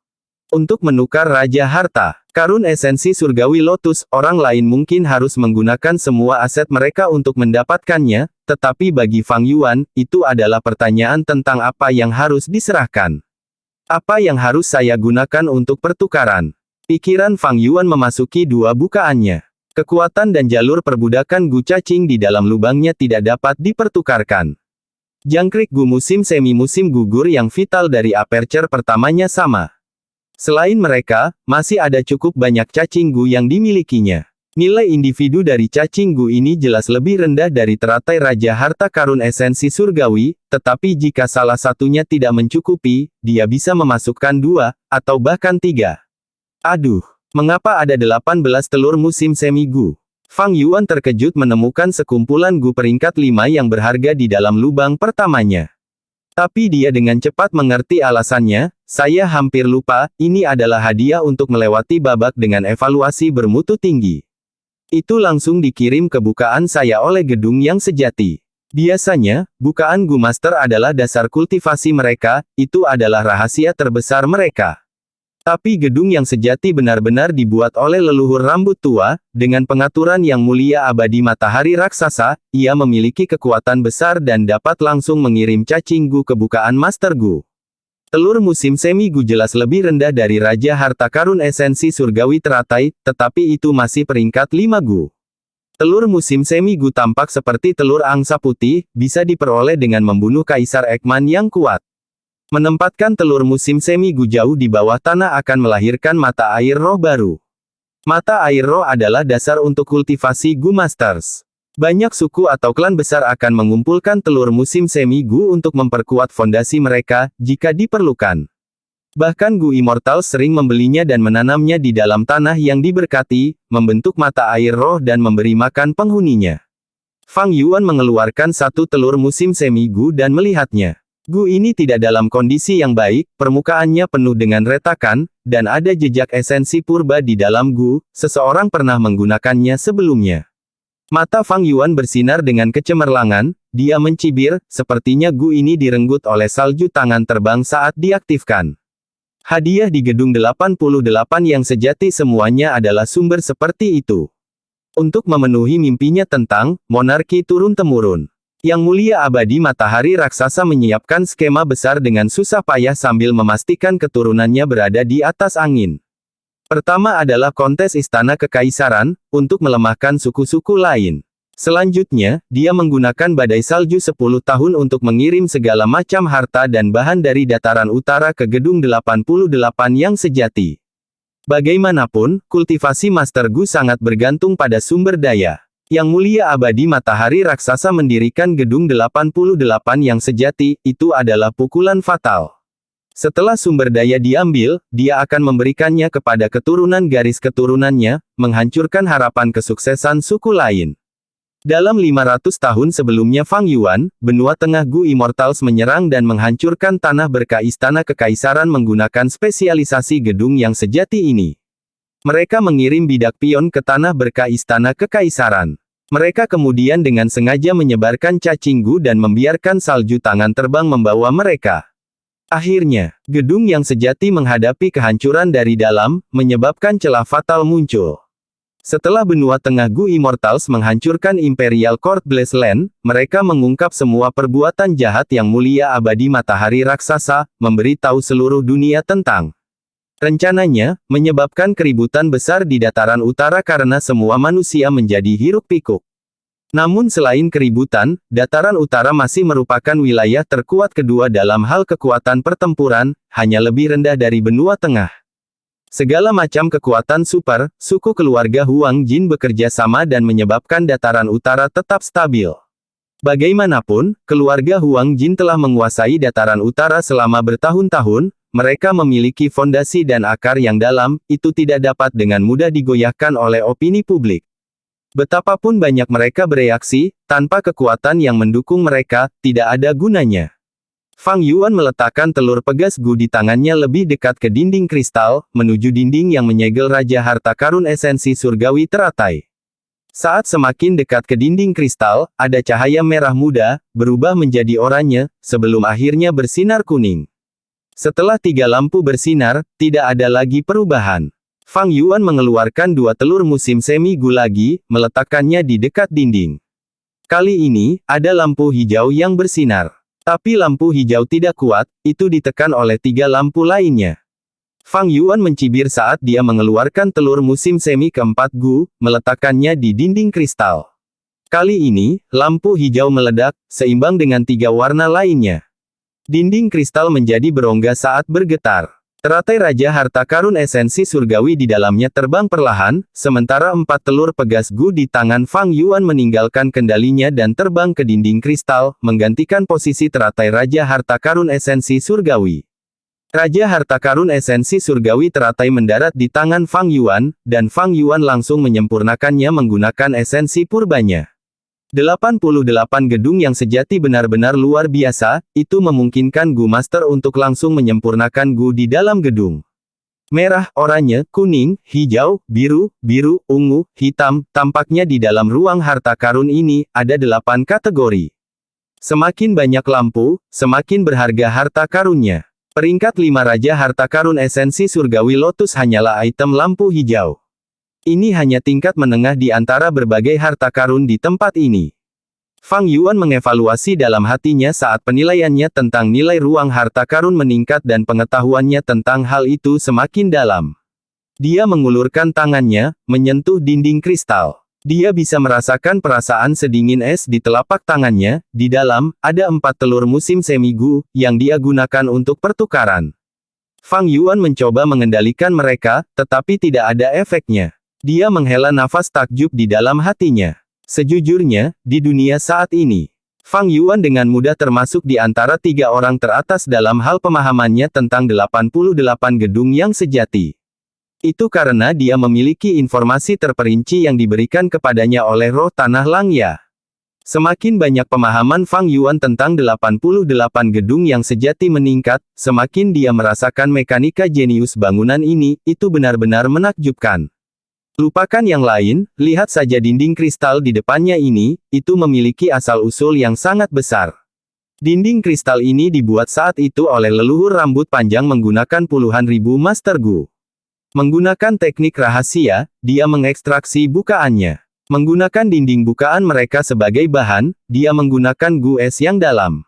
Untuk menukar Raja Harta Karun esensi surgawi Lotus, orang lain mungkin harus menggunakan semua aset mereka untuk mendapatkannya, tetapi bagi Fang Yuan, itu adalah pertanyaan tentang apa yang harus diserahkan. Apa yang harus saya gunakan untuk pertukaran? Pikiran Fang Yuan memasuki dua bukaannya. Kekuatan dan jalur perbudakan Gu cacing di dalam lubangnya tidak dapat dipertukarkan. Jangkrik Gu musim semi musim gugur yang vital dari aperture pertamanya sama. Selain mereka, masih ada cukup banyak cacing Gu yang dimilikinya. Nilai individu dari cacing Gu ini jelas lebih rendah dari teratai Raja Harta Karun esensi surgawi, tetapi jika salah satunya tidak mencukupi, dia bisa memasukkan 2, atau bahkan 3. Aduh, mengapa ada 18 telur musim semi Gu? Fang Yuan terkejut menemukan sekumpulan Gu peringkat 5 yang berharga di dalam lubang pertamanya. Tapi dia dengan cepat mengerti alasannya. Saya hampir lupa, ini adalah hadiah untuk melewati babak dengan evaluasi bermutu tinggi. Itu langsung dikirim ke bukaan saya oleh gedung yang sejati. Biasanya, bukaan Gu Master adalah dasar kultivasi mereka, itu adalah rahasia terbesar mereka. Tapi gedung yang sejati benar-benar dibuat oleh leluhur rambut tua, dengan pengaturan yang mulia abadi matahari raksasa, ia memiliki kekuatan besar dan dapat langsung mengirim cacing Gu ke bukaan Master Gu. Telur musim semi Gu jelas lebih rendah dari Raja Harta Karun esensi surgawi teratai, tetapi itu masih peringkat 5 Gu. Telur musim semi Gu tampak seperti telur angsa putih, bisa diperoleh dengan membunuh Kaisar Ekman yang kuat. Menempatkan telur musim semi Gu jauh di bawah tanah akan melahirkan mata air roh baru. Mata air roh adalah dasar untuk kultivasi Gu Masters. Banyak suku atau klan besar akan mengumpulkan telur musim semi Gu untuk memperkuat fondasi mereka, jika diperlukan. Bahkan Gu Immortal sering membelinya dan menanamnya di dalam tanah yang diberkati, membentuk mata air roh dan memberi makan penghuninya. Fang Yuan mengeluarkan satu telur musim semi Gu dan melihatnya. Gu ini tidak dalam kondisi yang baik, permukaannya penuh dengan retakan, dan ada jejak esensi purba di dalam gu, seseorang pernah menggunakannya sebelumnya. Mata Fang Yuan bersinar dengan kecemerlangan, dia mencibir, sepertinya gu ini direnggut oleh salju tangan terbang saat diaktifkan. Hadiah di gedung 88 yang sejati semuanya adalah sumber seperti itu. Untuk memenuhi mimpinya tentang monarki turun-temurun. Yang Mulia Abadi Matahari Raksasa menyiapkan skema besar dengan susah payah sambil memastikan keturunannya berada di atas angin. Pertama adalah kontes Istana Kekaisaran, untuk melemahkan suku-suku lain. Selanjutnya, dia menggunakan badai salju 10 tahun untuk mengirim segala macam harta dan bahan dari dataran utara ke gedung 88 yang sejati. Bagaimanapun, kultivasi Master Gu sangat bergantung pada sumber daya. Yang Mulia Abadi Matahari Raksasa mendirikan gedung 88 yang sejati, itu adalah pukulan fatal. Setelah sumber daya diambil, dia akan memberikannya kepada keturunan garis keturunannya, menghancurkan harapan kesuksesan suku lain. Dalam 500 tahun sebelumnya Fang Yuan, benua tengah Gu Immortals menyerang dan menghancurkan tanah berkah Istana Kekaisaran menggunakan spesialisasi gedung yang sejati ini. Mereka mengirim bidak pion ke tanah berkah Istana Kekaisaran. Mereka kemudian dengan sengaja menyebarkan cacing gu dan membiarkan salju tangan terbang membawa mereka. Akhirnya, gedung yang sejati menghadapi kehancuran dari dalam, menyebabkan celah fatal muncul. Setelah benua tengah Gu Immortals menghancurkan Imperial Court Blast Land, mereka mengungkap semua perbuatan jahat Yang Mulia Abadi Matahari Raksasa, memberitahu seluruh dunia tentang rencananya, menyebabkan keributan besar di dataran utara karena semua manusia menjadi hiruk-pikuk. Namun selain keributan, dataran utara masih merupakan wilayah terkuat kedua dalam hal kekuatan pertempuran, hanya lebih rendah dari benua tengah. Segala macam kekuatan super, suku keluarga Huang Jin bekerja sama dan menyebabkan dataran utara tetap stabil. Bagaimanapun, keluarga Huang Jin telah menguasai dataran utara selama bertahun-tahun. Mereka memiliki fondasi dan akar yang dalam, itu tidak dapat dengan mudah digoyahkan oleh opini publik. Betapapun banyak mereka bereaksi, tanpa kekuatan yang mendukung mereka, tidak ada gunanya. Fang Yuan meletakkan telur pegas Gu di tangannya lebih dekat ke dinding kristal, menuju dinding yang menyegel Raja Harta Karun esensi surgawi teratai. Saat semakin dekat ke dinding kristal, ada cahaya merah muda, berubah menjadi oranye, sebelum akhirnya bersinar kuning. Setelah 3 lampu bersinar, tidak ada lagi perubahan. Fang Yuan mengeluarkan 2 telur musim semi Gu lagi, meletakkannya di dekat dinding. Kali ini, ada lampu hijau yang bersinar. Tapi lampu hijau tidak kuat, itu ditekan oleh 3 lampu lainnya. Fang Yuan mencibir saat dia mengeluarkan telur musim semi keempat Gu, meletakkannya di dinding kristal. Kali ini, lampu hijau meledak, seimbang dengan 3 warna lainnya. Dinding kristal menjadi berongga saat bergetar. Teratai Raja Harta Karun esensi surgawi di dalamnya terbang perlahan, sementara 4 telur pegas Gu di tangan Fang Yuan meninggalkan kendalinya dan terbang ke dinding kristal, menggantikan posisi teratai Raja Harta Karun esensi surgawi. Raja Harta Karun esensi surgawi teratai mendarat di tangan Fang Yuan, dan Fang Yuan langsung menyempurnakannya menggunakan esensi purbanya. 88 gedung yang sejati benar-benar luar biasa, itu memungkinkan Gu Master untuk langsung menyempurnakan Gu di dalam gedung. Merah, oranye, kuning, hijau, biru, ungu, hitam, tampaknya di dalam ruang harta karun ini, ada 8 kategori. Semakin banyak lampu, semakin berharga harta karunnya. Peringkat 5 Raja Harta Karun esensi surgawi Lotus hanyalah item lampu hijau. Ini hanya tingkat menengah di antara berbagai harta karun di tempat ini. Fang Yuan mengevaluasi dalam hatinya saat penilaiannya tentang nilai ruang harta karun meningkat dan pengetahuannya tentang hal itu semakin dalam. Dia mengulurkan tangannya, menyentuh dinding kristal. Dia bisa merasakan perasaan sedingin es di telapak tangannya. Di dalam, ada 4 telur musim semi Gu, yang dia gunakan untuk pertukaran. Fang Yuan mencoba mengendalikan mereka, tetapi tidak ada efeknya. Dia menghela nafas takjub di dalam hatinya. Sejujurnya, di dunia saat ini, Fang Yuan dengan mudah termasuk di antara 3 orang teratas dalam hal pemahamannya tentang 88 gedung yang sejati. Itu karena dia memiliki informasi terperinci yang diberikan kepadanya oleh roh tanah Langya. Semakin banyak pemahaman Fang Yuan tentang 88 gedung yang sejati meningkat, semakin dia merasakan mekanika jenius bangunan ini, itu benar-benar menakjubkan. Lupakan yang lain, lihat saja dinding kristal di depannya ini, itu memiliki asal-usul yang sangat besar. Dinding kristal ini dibuat saat itu oleh leluhur rambut panjang menggunakan puluhan ribu Master Gu. Menggunakan teknik rahasia, dia mengekstraksi bukaannya. Menggunakan dinding bukaan mereka sebagai bahan, dia menggunakan Gu es yang dalam.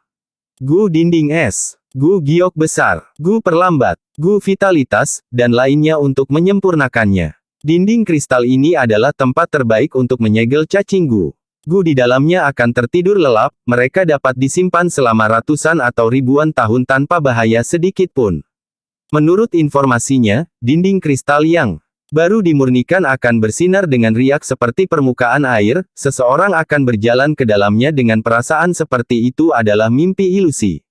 Gu dinding es, Gu giok besar, Gu perlambat, Gu vitalitas, dan lainnya untuk menyempurnakannya. Dinding kristal ini adalah tempat terbaik untuk menyegel cacing Gu. Gu di dalamnya akan tertidur lelap, mereka dapat disimpan selama ratusan atau ribuan tahun tanpa bahaya sedikit pun. Menurut informasinya, dinding kristal yang baru dimurnikan akan bersinar dengan riak seperti permukaan air, seseorang akan berjalan ke dalamnya dengan perasaan seperti itu adalah mimpi ilusi.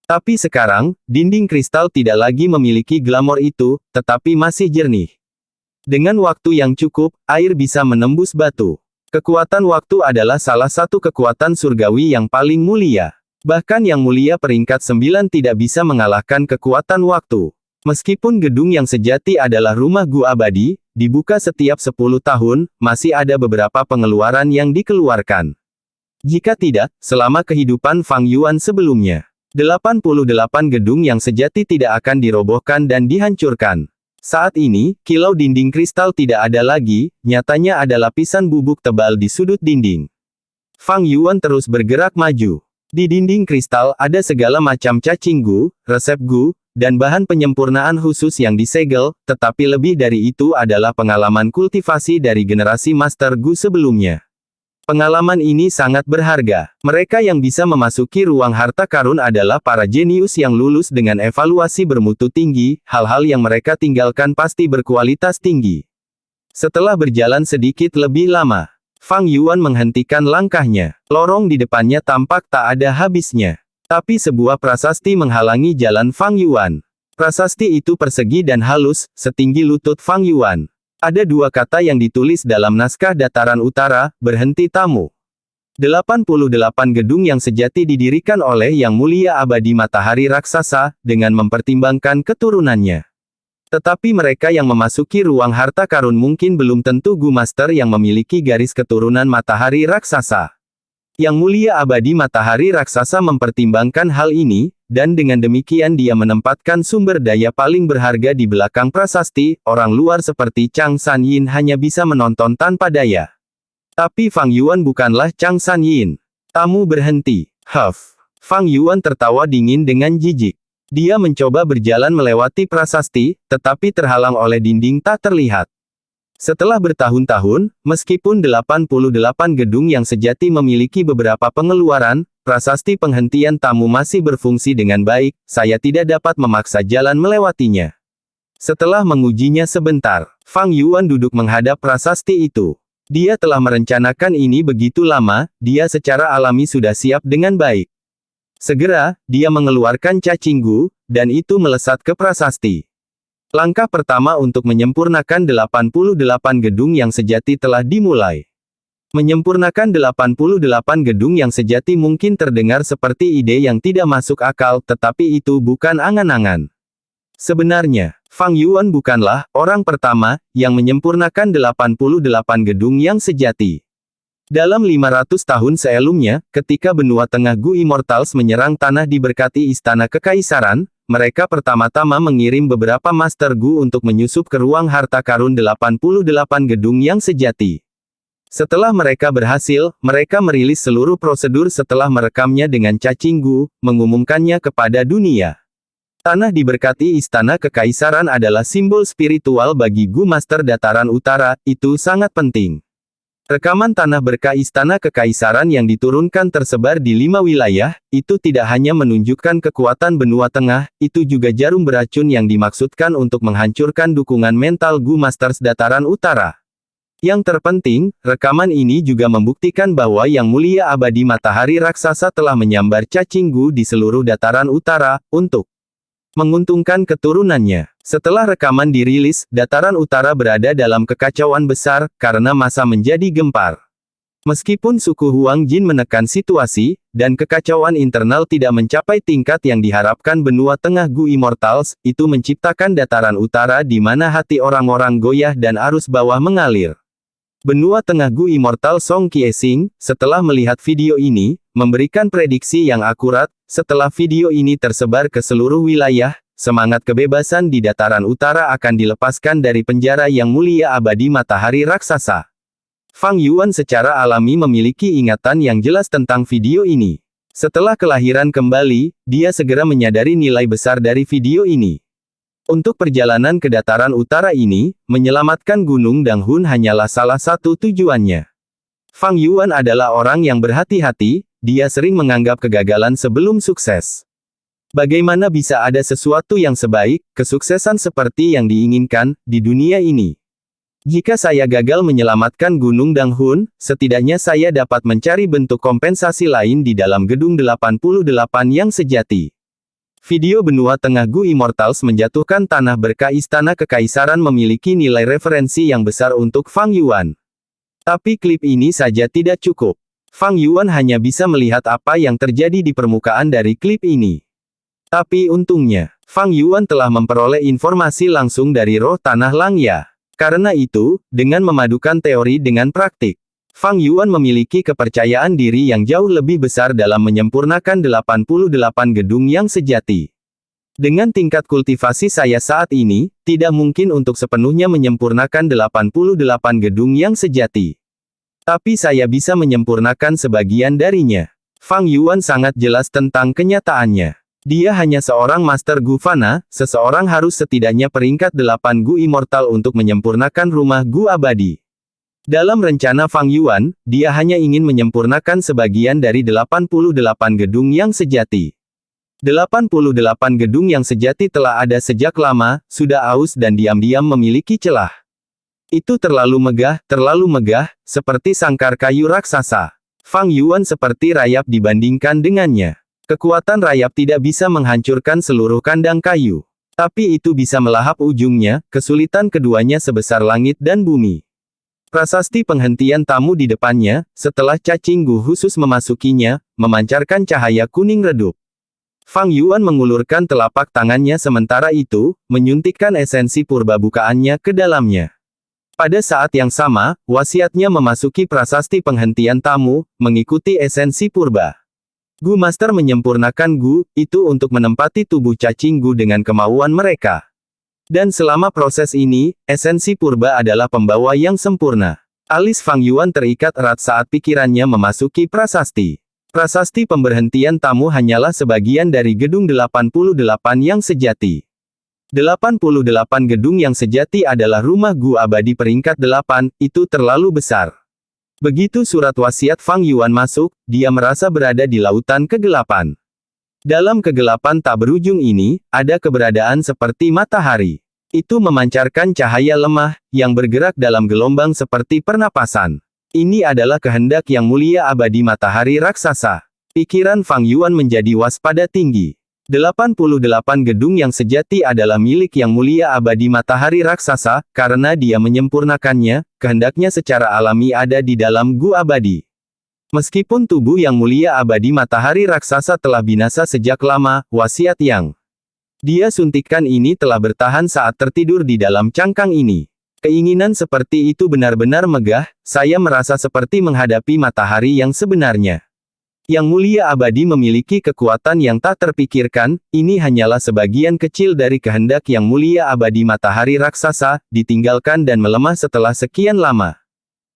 Tapi sekarang, dinding kristal tidak lagi memiliki glamor itu, tetapi masih jernih. Dengan waktu yang cukup, air bisa menembus batu. Kekuatan waktu adalah salah satu kekuatan surgawi yang paling mulia. Bahkan yang mulia peringkat 9 tidak bisa mengalahkan kekuatan waktu. Meskipun gedung yang sejati adalah rumah Gu abadi, dibuka setiap 10 tahun, masih ada beberapa pengeluaran yang dikeluarkan. Jika tidak, selama kehidupan Fang Yuan sebelumnya, 88 gedung yang sejati tidak akan dirobohkan dan dihancurkan. Saat ini, kilau dinding kristal tidak ada lagi, nyatanya ada lapisan bubuk tebal di sudut dinding. Fang Yuan terus bergerak maju. Di dinding kristal ada segala macam cacing Gu, resep Gu, dan bahan penyempurnaan khusus yang disegel, tetapi lebih dari itu adalah pengalaman kultivasi dari generasi Master Gu sebelumnya. Pengalaman ini sangat berharga. Mereka yang bisa memasuki ruang harta karun adalah para jenius yang lulus dengan evaluasi bermutu tinggi, hal-hal yang mereka tinggalkan pasti berkualitas tinggi. Setelah berjalan sedikit lebih lama, Fang Yuan menghentikan langkahnya. Lorong di depannya tampak tak ada habisnya. Tapi sebuah prasasti menghalangi jalan Fang Yuan. Prasasti itu persegi dan halus, setinggi lutut Fang Yuan. Ada dua kata yang ditulis dalam naskah dataran utara, berhenti tamu. 88 gedung yang sejati didirikan oleh Yang Mulia Abadi Matahari Raksasa, dengan mempertimbangkan keturunannya. Tetapi mereka yang memasuki ruang harta karun mungkin belum tentu Gu Master yang memiliki garis keturunan Matahari Raksasa. Yang Mulia Abadi Matahari Raksasa mempertimbangkan hal ini, dan dengan demikian dia menempatkan sumber daya paling berharga di belakang prasasti, orang luar seperti Chang Sanyin hanya bisa menonton tanpa daya. Tapi Fang Yuan bukanlah Chang Sanyin. Tamu berhenti. Huff. Fang Yuan tertawa dingin dengan jijik. Dia mencoba berjalan melewati prasasti, tetapi terhalang oleh dinding tak terlihat. Setelah bertahun-tahun, meskipun 88 gedung yang sejati memiliki beberapa pengeluaran, prasasti penghentian tamu masih berfungsi dengan baik, saya tidak dapat memaksa jalan melewatinya. Setelah mengujinya sebentar, Fang Yuan duduk menghadap prasasti itu. Dia telah merencanakan ini begitu lama, dia secara alami sudah siap dengan baik. Segera, dia mengeluarkan cacing Gu, dan itu melesat ke prasasti. Langkah pertama untuk menyempurnakan 88 gedung yang sejati telah dimulai. Menyempurnakan 88 gedung yang sejati mungkin terdengar seperti ide yang tidak masuk akal, tetapi itu bukan angan-angan. Sebenarnya, Fang Yuan bukanlah orang pertama yang menyempurnakan 88 gedung yang sejati. Dalam 500 tahun sebelumnya, ketika benua tengah Gu Immortals menyerang tanah diberkati Istana Kekaisaran, mereka pertama-tama mengirim beberapa Master Gu untuk menyusup ke ruang harta karun 88 gedung yang sejati. Setelah mereka berhasil, mereka merilis seluruh prosedur setelah merekamnya dengan cacing Gu, mengumumkannya kepada dunia. Tanah diberkati Istana Kekaisaran adalah simbol spiritual bagi Gu Master Dataran Utara, itu sangat penting. Rekaman tanah berkah Istana Kekaisaran yang diturunkan tersebar di 5 wilayah, itu tidak hanya menunjukkan kekuatan benua tengah, itu juga jarum beracun yang dimaksudkan untuk menghancurkan dukungan mental Gu Masters Dataran Utara. Yang terpenting, rekaman ini juga membuktikan bahwa Yang Mulia Abadi Matahari Raksasa telah menyambar cacing Gu di seluruh Dataran Utara, untuk menguntungkan keturunannya. Setelah rekaman dirilis, Dataran Utara berada dalam kekacauan besar, karena massa menjadi gempar. Meskipun suku Huang Jin menekan situasi, dan kekacauan internal tidak mencapai tingkat yang diharapkan benua tengah Gu Immortals, itu menciptakan dataran utara di mana hati orang-orang goyah dan arus bawah mengalir. Benua tengah Gu Immortal Song Qiexing, setelah melihat video ini, memberikan prediksi yang akurat. Setelah video ini tersebar ke seluruh wilayah, semangat kebebasan di dataran utara akan dilepaskan dari penjara yang mulia abadi matahari raksasa. Fang Yuan secara alami memiliki ingatan yang jelas tentang video ini. Setelah kelahiran kembali, dia segera menyadari nilai besar dari video ini. Untuk perjalanan ke dataran utara ini, menyelamatkan Gunung Danghun hanyalah salah satu tujuannya. Fang Yuan adalah orang yang berhati-hati, dia sering menganggap kegagalan sebelum sukses. Bagaimana bisa ada sesuatu yang sebaik, kesuksesan seperti yang diinginkan, di dunia ini? Jika saya gagal menyelamatkan Gunung Danghun, setidaknya saya dapat mencari bentuk kompensasi lain di dalam gedung 88 yang sejati. Video benua tengah Gu Immortals menjatuhkan tanah berkah Istana Kekaisaran memiliki nilai referensi yang besar untuk Fang Yuan. Tapi klip ini saja tidak cukup. Fang Yuan hanya bisa melihat apa yang terjadi di permukaan dari klip ini. Tapi untungnya, Fang Yuan telah memperoleh informasi langsung dari roh tanah Langya. Karena itu, dengan memadukan teori dengan praktik, Fang Yuan memiliki kepercayaan diri yang jauh lebih besar dalam menyempurnakan 88 gedung yang sejati. Dengan tingkat kultivasi saya saat ini, tidak mungkin untuk sepenuhnya menyempurnakan 88 gedung yang sejati. Tapi saya bisa menyempurnakan sebagian darinya. Fang Yuan sangat jelas tentang kenyataannya. Dia hanya seorang Master Gu Fana, seseorang harus setidaknya peringkat 8 Gu Immortal untuk menyempurnakan rumah Gu abadi. Dalam rencana Fang Yuan, dia hanya ingin menyempurnakan sebagian dari 88 gedung yang sejati. 88 gedung yang sejati telah ada sejak lama, sudah aus dan diam-diam memiliki celah. Itu terlalu megah, seperti sangkar kayu raksasa. Fang Yuan seperti rayap dibandingkan dengannya. Kekuatan rayap tidak bisa menghancurkan seluruh kandang kayu. Tapi itu bisa melahap ujungnya, kesulitan keduanya sebesar langit dan bumi. Prasasti penghentian tamu di depannya, setelah cacing Gu khusus memasukinya, memancarkan cahaya kuning redup. Fang Yuan mengulurkan telapak tangannya sementara itu, menyuntikkan esensi purba bukaannya ke dalamnya. Pada saat yang sama, wasiatnya memasuki prasasti penghentian tamu, mengikuti esensi purba. Gu Master menyempurnakan Gu, itu untuk menempati tubuh cacing Gu dengan kemauan mereka. Dan selama proses ini, esensi purba adalah pembawa yang sempurna. Alis Fang Yuan terikat erat saat pikirannya memasuki prasasti. Prasasti pemberhentian tamu hanyalah sebagian dari gedung 88 yang sejati. 88 gedung yang sejati adalah rumah Gu abadi peringkat 8, itu terlalu besar. Begitu surat wasiat Fang Yuan masuk, dia merasa berada di lautan kegelapan. Dalam kegelapan tak berujung ini, ada keberadaan seperti matahari. Itu memancarkan cahaya lemah, yang bergerak dalam gelombang seperti pernapasan. Ini adalah kehendak yang mulia abadi matahari raksasa. Pikiran Fang Yuan menjadi waspada tinggi. 88 gedung yang sejati adalah milik yang mulia abadi matahari raksasa, karena dia menyempurnakannya, kehendaknya secara alami ada di dalam Gu abadi. Meskipun tubuh yang mulia abadi matahari raksasa telah binasa sejak lama, wasiat yang dia suntikkan ini telah bertahan saat tertidur di dalam cangkang ini. Keinginan seperti itu benar-benar megah, saya merasa seperti menghadapi matahari yang sebenarnya. Yang mulia abadi memiliki kekuatan yang tak terpikirkan, ini hanyalah sebagian kecil dari kehendak yang mulia abadi matahari raksasa, ditinggalkan dan melemah setelah sekian lama.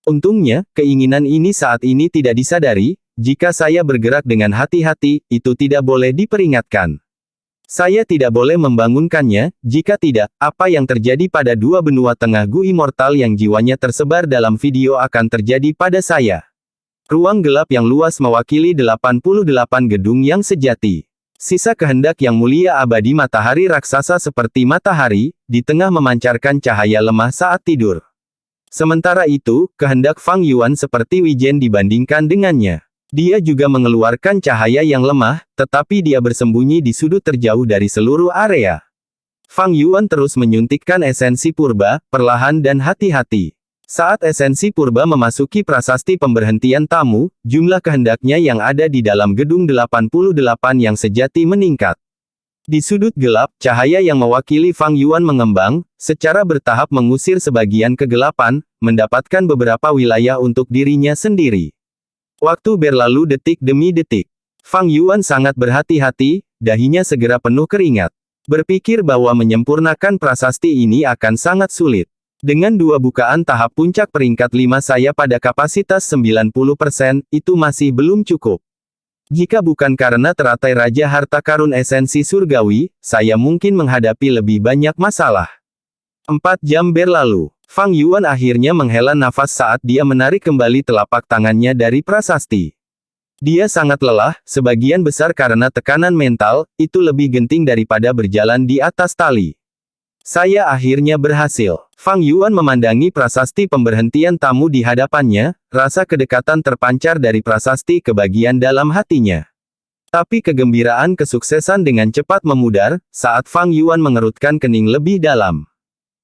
Untungnya, keinginan ini saat ini tidak disadari, jika saya bergerak dengan hati-hati, itu tidak boleh diperingatkan. Saya tidak boleh membangunkannya, jika tidak, apa yang terjadi pada dua benua tengah Gu Immortal yang jiwanya tersebar dalam video akan terjadi pada saya. Ruang gelap yang luas mewakili 88 gedung yang sejati. Sisa kehendak yang mulia abadi matahari raksasa seperti matahari, di tengah memancarkan cahaya lemah saat tidur. Sementara itu, kehendak Fang Yuan seperti wijen dibandingkan dengannya. Dia juga mengeluarkan cahaya yang lemah, tetapi dia bersembunyi di sudut terjauh dari seluruh area. Fang Yuan terus menyuntikkan esensi purba, perlahan dan hati-hati. Saat esensi purba memasuki prasasti pemberhentian tamu, jumlah kehendaknya yang ada di dalam gedung 88 yang sejati meningkat. Di sudut gelap, cahaya yang mewakili Fang Yuan mengembang, secara bertahap mengusir sebagian kegelapan, mendapatkan beberapa wilayah untuk dirinya sendiri. Waktu berlalu detik demi detik. Fang Yuan sangat berhati-hati, dahinya segera penuh keringat. Berpikir bahwa menyempurnakan prasasti ini akan sangat sulit. Dengan 2 bukaan tahap puncak peringkat 5 saya pada kapasitas 90%, itu masih belum cukup. Jika bukan karena teratai Raja Harta Karun esensi surgawi, saya mungkin menghadapi lebih banyak masalah. 4 jam berlalu. Fang Yuan akhirnya menghela nafas saat dia menarik kembali telapak tangannya dari prasasti. Dia sangat lelah, sebagian besar karena tekanan mental, itu lebih genting daripada berjalan di atas tali. Saya akhirnya berhasil. Fang Yuan memandangi prasasti pemberhentian tamu di hadapannya, rasa kedekatan terpancar dari prasasti ke bagian dalam hatinya. Tapi kegembiraan kesuksesan dengan cepat memudar, saat Fang Yuan mengerutkan kening lebih dalam.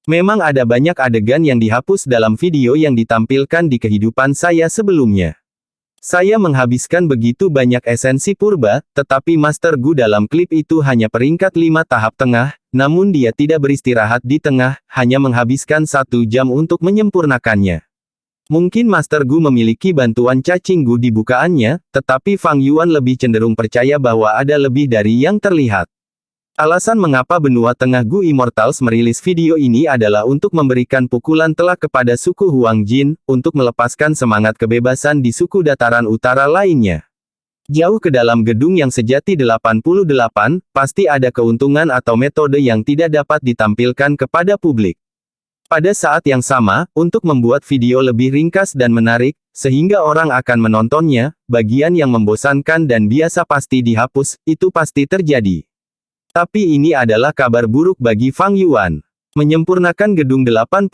Memang ada banyak adegan yang dihapus dalam video yang ditampilkan di kehidupan saya sebelumnya. Saya menghabiskan begitu banyak esensi purba, tetapi Master Gu dalam klip itu hanya peringkat 5 tahap tengah, namun dia tidak beristirahat di tengah, hanya menghabiskan 1 jam untuk menyempurnakannya. Mungkin Master Gu memiliki bantuan cacing Gu di bukaannya, tetapi Fang Yuan lebih cenderung percaya bahwa ada lebih dari yang terlihat. Alasan mengapa benua tengah Gu Immortals merilis video ini adalah untuk memberikan pukulan telak kepada suku Huang Jin, untuk melepaskan semangat kebebasan di suku dataran utara lainnya. Jauh ke dalam gedung yang sejati 88, pasti ada keuntungan atau metode yang tidak dapat ditampilkan kepada publik. Pada saat yang sama, untuk membuat video lebih ringkas dan menarik, sehingga orang akan menontonnya, bagian yang membosankan dan biasa pasti dihapus, itu pasti terjadi. Tapi ini adalah kabar buruk bagi Fang Yuan. Menyempurnakan gedung 88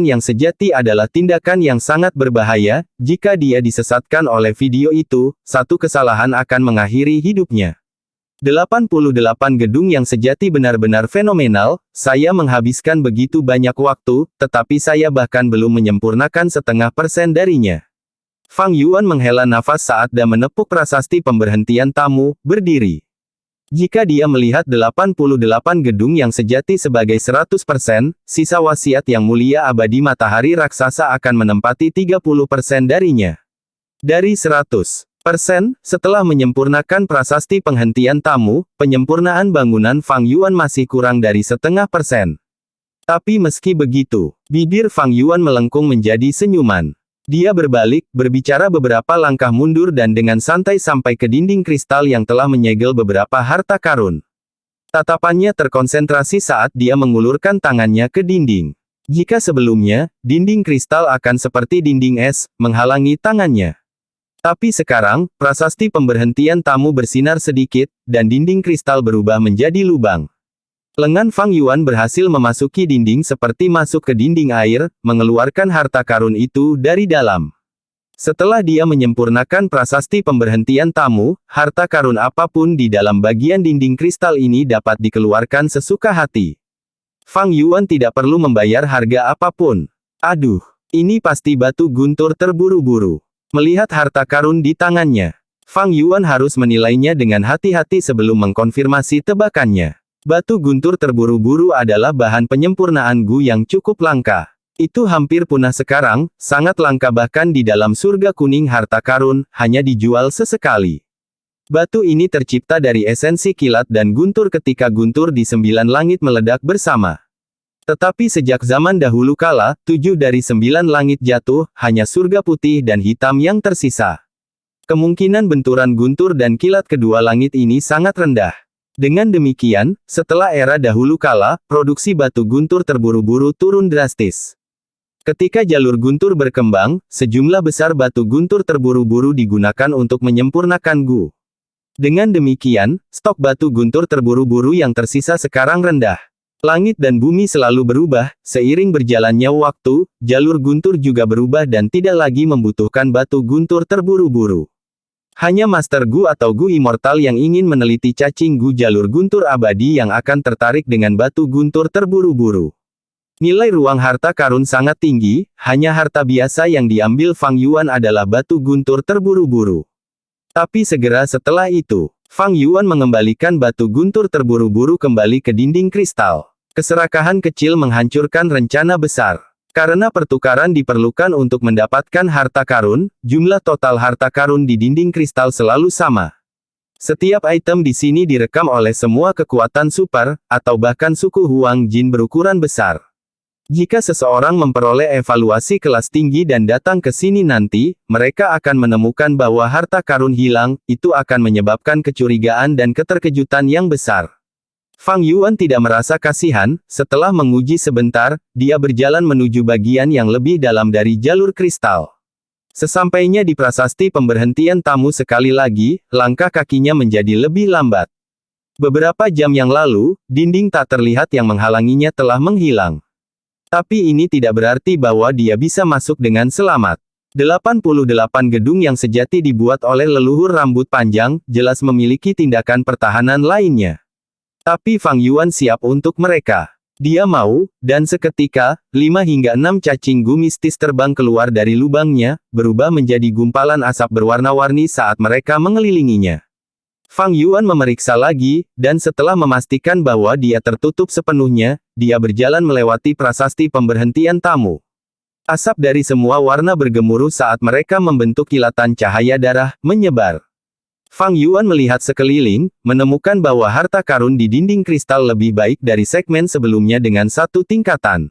yang sejati adalah tindakan yang sangat berbahaya, jika dia disesatkan oleh video itu, satu kesalahan akan mengakhiri hidupnya. 88 gedung yang sejati benar-benar fenomenal, saya menghabiskan begitu banyak waktu, tetapi saya bahkan belum menyempurnakan 0,5% darinya. Fang Yuan menghela nafas saat dia menepuk prasasti pemberhentian tamu, berdiri. Jika dia melihat 88 gedung yang sejati sebagai 100%, sisa wasiat yang mulia abadi matahari raksasa akan menempati 30% darinya. Dari 100%, setelah menyempurnakan prasasti penghentian tamu, penyempurnaan bangunan Fang Yuan masih kurang dari 0,5%. Tapi meski begitu, bibir Fang Yuan melengkung menjadi senyuman. Dia berbalik, berbicara beberapa langkah mundur dan dengan santai sampai ke dinding kristal yang telah menyegel beberapa harta karun. Tatapannya terkonsentrasi saat dia mengulurkan tangannya ke dinding. Jika sebelumnya, dinding kristal akan seperti dinding es, menghalangi tangannya. Tapi sekarang, prasasti pemberhentian tamu bersinar sedikit, dan dinding kristal berubah menjadi lubang. Lengan Fang Yuan berhasil memasuki dinding seperti masuk ke dinding air, mengeluarkan harta karun itu dari dalam. Setelah dia menyempurnakan prasasti pemberhentian tamu, harta karun apapun di dalam bagian dinding kristal ini dapat dikeluarkan sesuka hati. Fang Yuan tidak perlu membayar harga apapun. Aduh, ini pasti batu guntur terburu-buru. Melihat harta karun di tangannya, Fang Yuan harus menilainya dengan hati-hati sebelum mengkonfirmasi tebakannya. Batu guntur terburu-buru adalah bahan penyempurnaan Gu yang cukup langka. Itu hampir punah sekarang, sangat langka bahkan di dalam surga kuning harta karun, hanya dijual sesekali. Batu ini tercipta dari esensi kilat dan guntur ketika guntur di 9 langit meledak bersama. Tetapi sejak zaman dahulu kala, 7 dari 9 langit jatuh, hanya surga putih dan hitam yang tersisa. Kemungkinan benturan guntur dan kilat kedua langit ini sangat rendah. Dengan demikian, setelah era dahulu kala, produksi batu guntur terburu-buru turun drastis. Ketika jalur guntur berkembang, sejumlah besar batu guntur terburu-buru digunakan untuk menyempurnakan Gu. Dengan demikian, stok batu guntur terburu-buru yang tersisa sekarang rendah. Langit dan bumi selalu berubah, seiring berjalannya waktu, jalur guntur juga berubah dan tidak lagi membutuhkan batu guntur terburu-buru. Hanya Master Gu atau Gu Immortal yang ingin meneliti cacing Gu jalur guntur abadi yang akan tertarik dengan batu guntur terburu-buru. Nilai ruang harta karun sangat tinggi, hanya harta biasa yang diambil Fang Yuan adalah batu guntur terburu-buru. Tapi segera setelah itu, Fang Yuan mengembalikan batu guntur terburu-buru kembali ke dinding kristal. Keserakahan kecil menghancurkan rencana besar. Karena pertukaran diperlukan untuk mendapatkan harta karun, jumlah total harta karun di dinding kristal selalu sama. Setiap item di sini direkam oleh semua kekuatan super, atau bahkan suku Huang Jin berukuran besar. Jika seseorang memperoleh evaluasi kelas tinggi dan datang ke sini nanti, mereka akan menemukan bahwa harta karun hilang, itu akan menyebabkan kecurigaan dan keterkejutan yang besar. Fang Yuan tidak merasa kasihan, setelah menguji sebentar, dia berjalan menuju bagian yang lebih dalam dari jalur kristal. Sesampainya di prasasti pemberhentian tamu sekali lagi, langkah kakinya menjadi lebih lambat. Beberapa jam yang lalu, dinding tak terlihat yang menghalanginya telah menghilang. Tapi ini tidak berarti bahwa dia bisa masuk dengan selamat. 88 gedung yang sejati dibuat oleh leluhur rambut panjang, jelas memiliki tindakan pertahanan lainnya. Tapi Fang Yuan siap untuk mereka. Dia mau, dan seketika, 5 hingga 6 cacing gu mistis terbang keluar dari lubangnya, berubah menjadi gumpalan asap berwarna-warni saat mereka mengelilinginya. Fang Yuan memeriksa lagi, dan setelah memastikan bahwa dia tertutup sepenuhnya, dia berjalan melewati prasasti pemberhentian tamu. Asap dari semua warna bergemuruh saat mereka membentuk kilatan cahaya darah, menyebar. Fang Yuan melihat sekeliling, menemukan bahwa harta karun di dinding kristal lebih baik dari segmen sebelumnya dengan 1 tingkatan.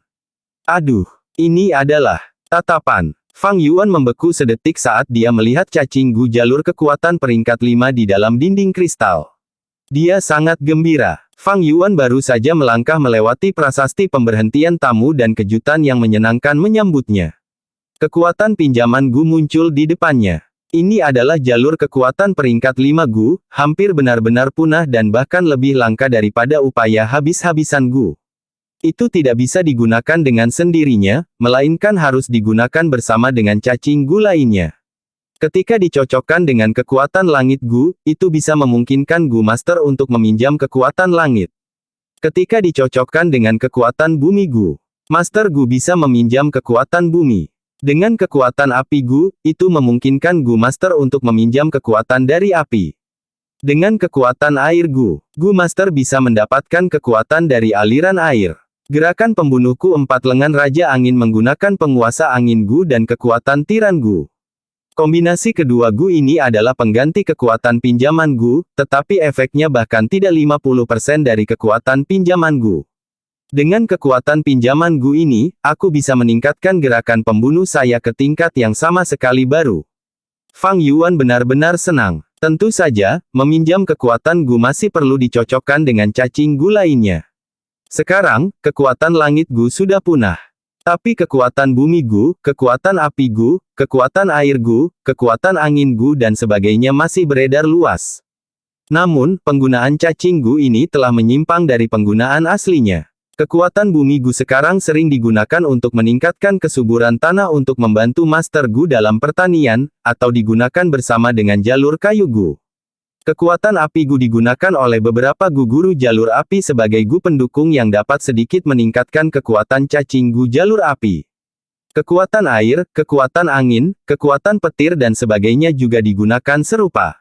Aduh, ini adalah tatapan. Fang Yuan membeku sedetik saat dia melihat cacing gu jalur kekuatan peringkat 5 di dalam dinding kristal. Dia sangat gembira. Fang Yuan baru saja melangkah melewati prasasti pemberhentian tamu dan kejutan yang menyenangkan menyambutnya. Kekuatan pinjaman gu muncul di depannya. Ini adalah jalur kekuatan peringkat 5 gu, hampir benar-benar punah dan bahkan lebih langka daripada upaya habis-habisan gu. Itu tidak bisa digunakan dengan sendirinya, melainkan harus digunakan bersama dengan cacing gu lainnya. Ketika dicocokkan dengan kekuatan langit gu, itu bisa memungkinkan gu master untuk meminjam kekuatan langit. Ketika dicocokkan dengan kekuatan bumi gu, master gu bisa meminjam kekuatan bumi. Dengan kekuatan api gu, itu memungkinkan gu master untuk meminjam kekuatan dari api. Dengan kekuatan air gu, gu master bisa mendapatkan kekuatan dari aliran air. Gerakan pembunuhku 4 lengan Raja Angin menggunakan penguasa angin gu dan kekuatan tiran gu. Kombinasi kedua gu ini adalah pengganti kekuatan pinjaman gu, tetapi efeknya bahkan tidak 50% dari kekuatan pinjaman gu. Dengan kekuatan pinjaman gu ini, aku bisa meningkatkan gerakan pembunuh saya ke tingkat yang sama sekali baru. Fang Yuan benar-benar senang. Tentu saja, meminjam kekuatan gu masih perlu dicocokkan dengan cacing gu lainnya. Sekarang, kekuatan langit gu sudah punah. Tapi kekuatan bumi gu, kekuatan api gu, kekuatan air gu, kekuatan angin gu dan sebagainya masih beredar luas. Namun, penggunaan cacing gu ini telah menyimpang dari penggunaan aslinya. Kekuatan bumi gu sekarang sering digunakan untuk meningkatkan kesuburan tanah untuk membantu master gu dalam pertanian, atau digunakan bersama dengan jalur kayu gu. Kekuatan api gu digunakan oleh beberapa gu guru jalur api sebagai gu pendukung yang dapat sedikit meningkatkan kekuatan cacing gu jalur api. Kekuatan air, kekuatan angin, kekuatan petir dan sebagainya juga digunakan serupa.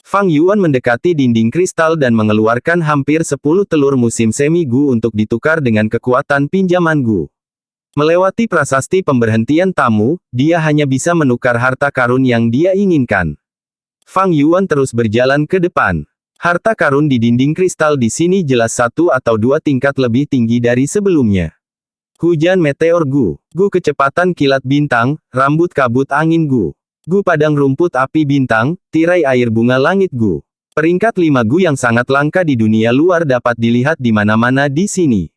Fang Yuan mendekati dinding kristal dan mengeluarkan hampir 10 telur musim semi gu untuk ditukar dengan kekuatan pinjaman gu. Melewati prasasti pemberhentian tamu, dia hanya bisa menukar harta karun yang dia inginkan. Fang Yuan terus berjalan ke depan. Harta karun di dinding kristal di sini jelas 1 atau 2 tingkat lebih tinggi dari sebelumnya. Hujan meteor gu, gu kecepatan kilat bintang, rambut kabut angin gu, gu padang rumput api bintang, tirai air bunga langit gu. Peringkat 5 gu yang sangat langka di dunia luar dapat dilihat di mana-mana di sini.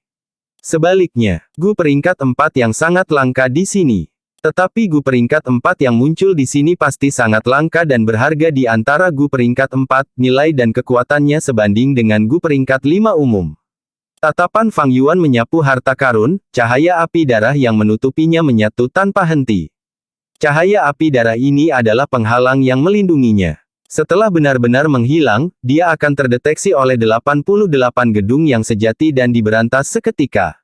Sebaliknya, gu peringkat 4 yang sangat langka di sini. Tetapi gu peringkat 4 yang muncul di sini pasti sangat langka dan berharga di antara gu peringkat 4, nilai dan kekuatannya sebanding dengan gu peringkat 5 umum. Tatapan Fang Yuan menyapu harta karun, cahaya api darah yang menutupinya menyatu tanpa henti. Cahaya api darah ini adalah penghalang yang melindunginya. Setelah benar-benar menghilang, dia akan terdeteksi oleh 88 gedung yang sejati dan diberantas seketika.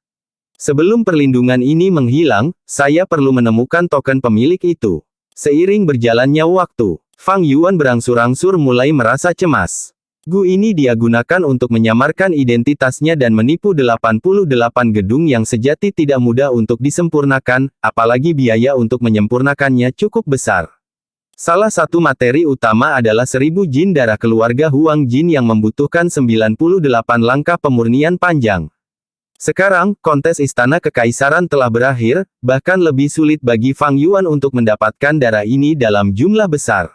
Sebelum perlindungan ini menghilang, saya perlu menemukan token pemilik itu. Seiring berjalannya waktu, Fang Yuan berangsur-angsur mulai merasa cemas. Gu ini dia gunakan untuk menyamarkan identitasnya dan menipu 88 gedung yang sejati tidak mudah untuk disempurnakan, apalagi biaya untuk menyempurnakannya cukup besar. Salah satu materi utama adalah 1000 jin darah keluarga Huang Jin yang membutuhkan 98 langkah pemurnian panjang. Sekarang, kontes Istana Kekaisaran telah berakhir, bahkan lebih sulit bagi Fang Yuan untuk mendapatkan darah ini dalam jumlah besar.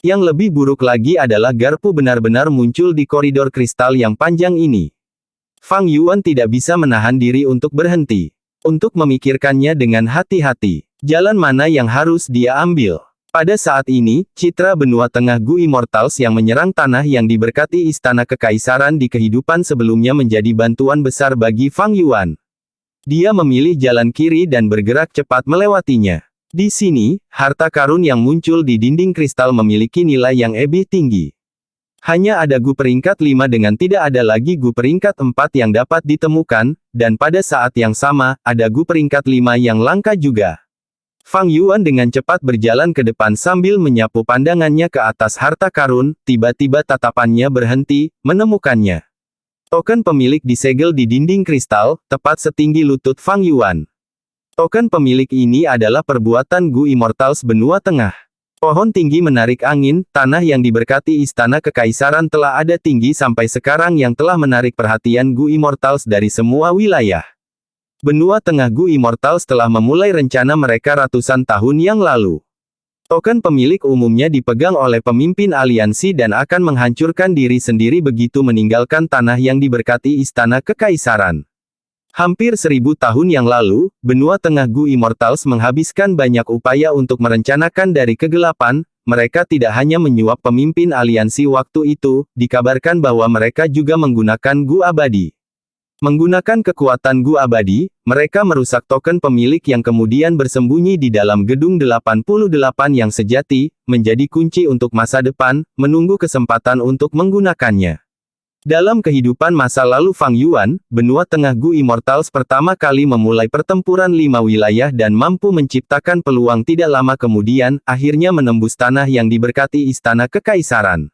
Yang lebih buruk lagi adalah garpu benar-benar muncul di koridor kristal yang panjang ini. Fang Yuan tidak bisa menahan diri untuk berhenti. Untuk memikirkannya dengan hati-hati. Jalan mana yang harus dia ambil? Pada saat ini, citra benua tengah Gu Immortals yang menyerang tanah yang diberkati Istana Kekaisaran di kehidupan sebelumnya menjadi bantuan besar bagi Fang Yuan. Dia memilih jalan kiri dan bergerak cepat melewatinya. Di sini, harta karun yang muncul di dinding kristal memiliki nilai yang lebih tinggi. Hanya ada Gu peringkat 5 dengan tidak ada lagi Gu peringkat 4 yang dapat ditemukan, dan pada saat yang sama, ada Gu peringkat 5 yang langka juga. Fang Yuan dengan cepat berjalan ke depan sambil menyapu pandangannya ke atas harta karun, tiba-tiba tatapannya berhenti, menemukannya. Token pemilik disegel di dinding kristal, tepat setinggi lutut Fang Yuan. Token pemilik ini adalah perbuatan Gu Immortals benua tengah. Pohon tinggi menarik angin, tanah yang diberkati Istana Kekaisaran telah ada tinggi sampai sekarang yang telah menarik perhatian Gu Immortals dari semua wilayah. Benua tengah Gu Immortals telah memulai rencana mereka ratusan tahun yang lalu. Token pemilik umumnya dipegang oleh pemimpin aliansi dan akan menghancurkan diri sendiri begitu meninggalkan tanah yang diberkati Istana Kekaisaran. Hampir 1000 tahun yang lalu, benua tengah Gu Immortals menghabiskan banyak upaya untuk merencanakan dari kegelapan. Mereka tidak hanya menyuap pemimpin aliansi waktu itu, dikabarkan bahwa mereka juga menggunakan Gu abadi. Menggunakan kekuatan Gu abadi, mereka merusak token pemilik yang kemudian bersembunyi di dalam gedung 88 yang sejati, menjadi kunci untuk masa depan, menunggu kesempatan untuk menggunakannya. Dalam kehidupan masa lalu Fang Yuan, benua tengah Gu Immortals pertama kali memulai pertempuran 5 wilayah dan mampu menciptakan peluang tidak lama kemudian, akhirnya menembus tanah yang diberkati Istana Kekaisaran.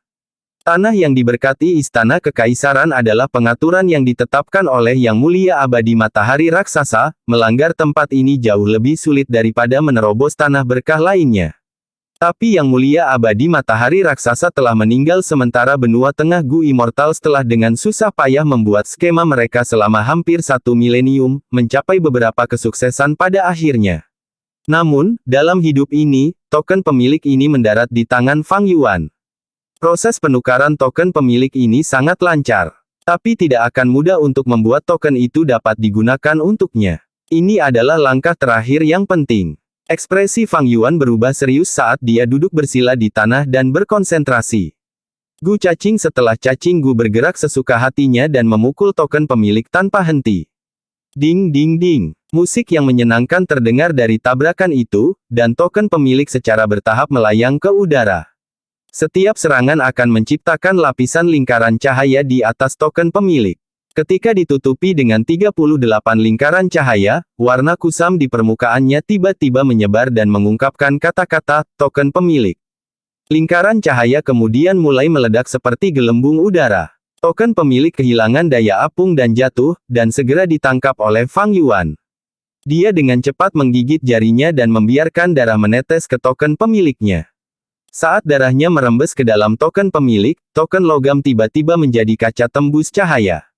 Tanah yang diberkati Istana Kekaisaran adalah pengaturan yang ditetapkan oleh Yang Mulia Abadi Matahari Raksasa, melanggar tempat ini jauh lebih sulit daripada menerobos tanah berkah lainnya. Tapi Yang Mulia Abadi Matahari Raksasa telah meninggal sementara benua tengah Gu Immortals telah dengan susah payah membuat skema mereka selama hampir 1 milenium, mencapai beberapa kesuksesan pada akhirnya. Namun, dalam hidup ini, token pemilik ini mendarat di tangan Fang Yuan. Proses penukaran token pemilik ini sangat lancar. Tapi tidak akan mudah untuk membuat token itu dapat digunakan untuknya. Ini adalah langkah terakhir yang penting. Ekspresi Fang Yuan berubah serius saat dia duduk bersila di tanah dan berkonsentrasi. Gu cacing setelah cacing Gu bergerak sesuka hatinya dan memukul token pemilik tanpa henti. Ding ding ding. Musik yang menyenangkan terdengar dari tabrakan itu, dan token pemilik secara bertahap melayang ke udara. Setiap serangan akan menciptakan lapisan lingkaran cahaya di atas token pemilik. Ketika ditutupi dengan 38 lingkaran cahaya, warna kusam di permukaannya tiba-tiba menyebar dan mengungkapkan kata-kata, token pemilik. Lingkaran cahaya kemudian mulai meledak seperti gelembung udara. Token pemilik kehilangan daya apung dan jatuh, dan segera ditangkap oleh Fang Yuan. Dia dengan cepat menggigit jarinya dan membiarkan darah menetes ke token pemiliknya. Saat darahnya merembes ke dalam token pemilik, token logam tiba-tiba menjadi kaca tembus cahaya.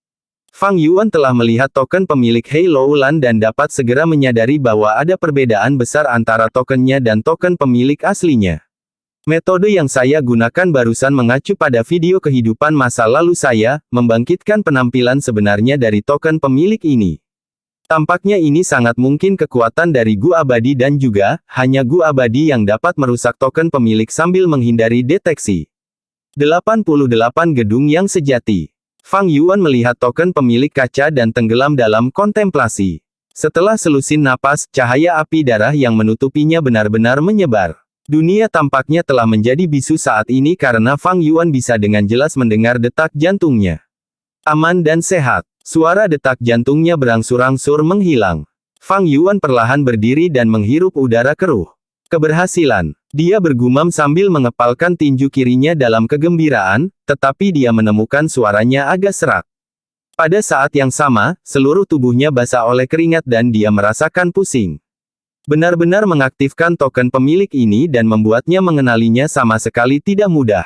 Fang Yuan telah melihat token pemilik Hei Loulan dan dapat segera menyadari bahwa ada perbedaan besar antara tokennya dan token pemilik aslinya. Metode yang saya gunakan barusan mengacu pada video kehidupan masa lalu saya, membangkitkan penampilan sebenarnya dari token pemilik ini. Tampaknya ini sangat mungkin kekuatan dari Gu abadi dan juga, hanya Gu abadi yang dapat merusak token pemilik sambil menghindari deteksi. 88 gedung yang sejati. Fang Yuan melihat token pemilik kaca dan tenggelam dalam kontemplasi. Setelah selusin napas, cahaya api darah yang menutupinya benar-benar menyebar. Dunia tampaknya telah menjadi bisu saat ini karena Fang Yuan bisa dengan jelas mendengar detak jantungnya. Aman dan sehat. Suara detak jantungnya berangsur-angsur menghilang. Fang Yuan perlahan berdiri dan menghirup udara keruh. Keberhasilan. Dia bergumam sambil mengepalkan tinju kirinya dalam kegembiraan, tetapi dia menemukan suaranya agak serak. Pada saat yang sama, seluruh tubuhnya basah oleh keringat dan dia merasakan pusing. Benar-benar mengaktifkan token pemilik ini dan membuatnya mengenalinya sama sekali tidak mudah.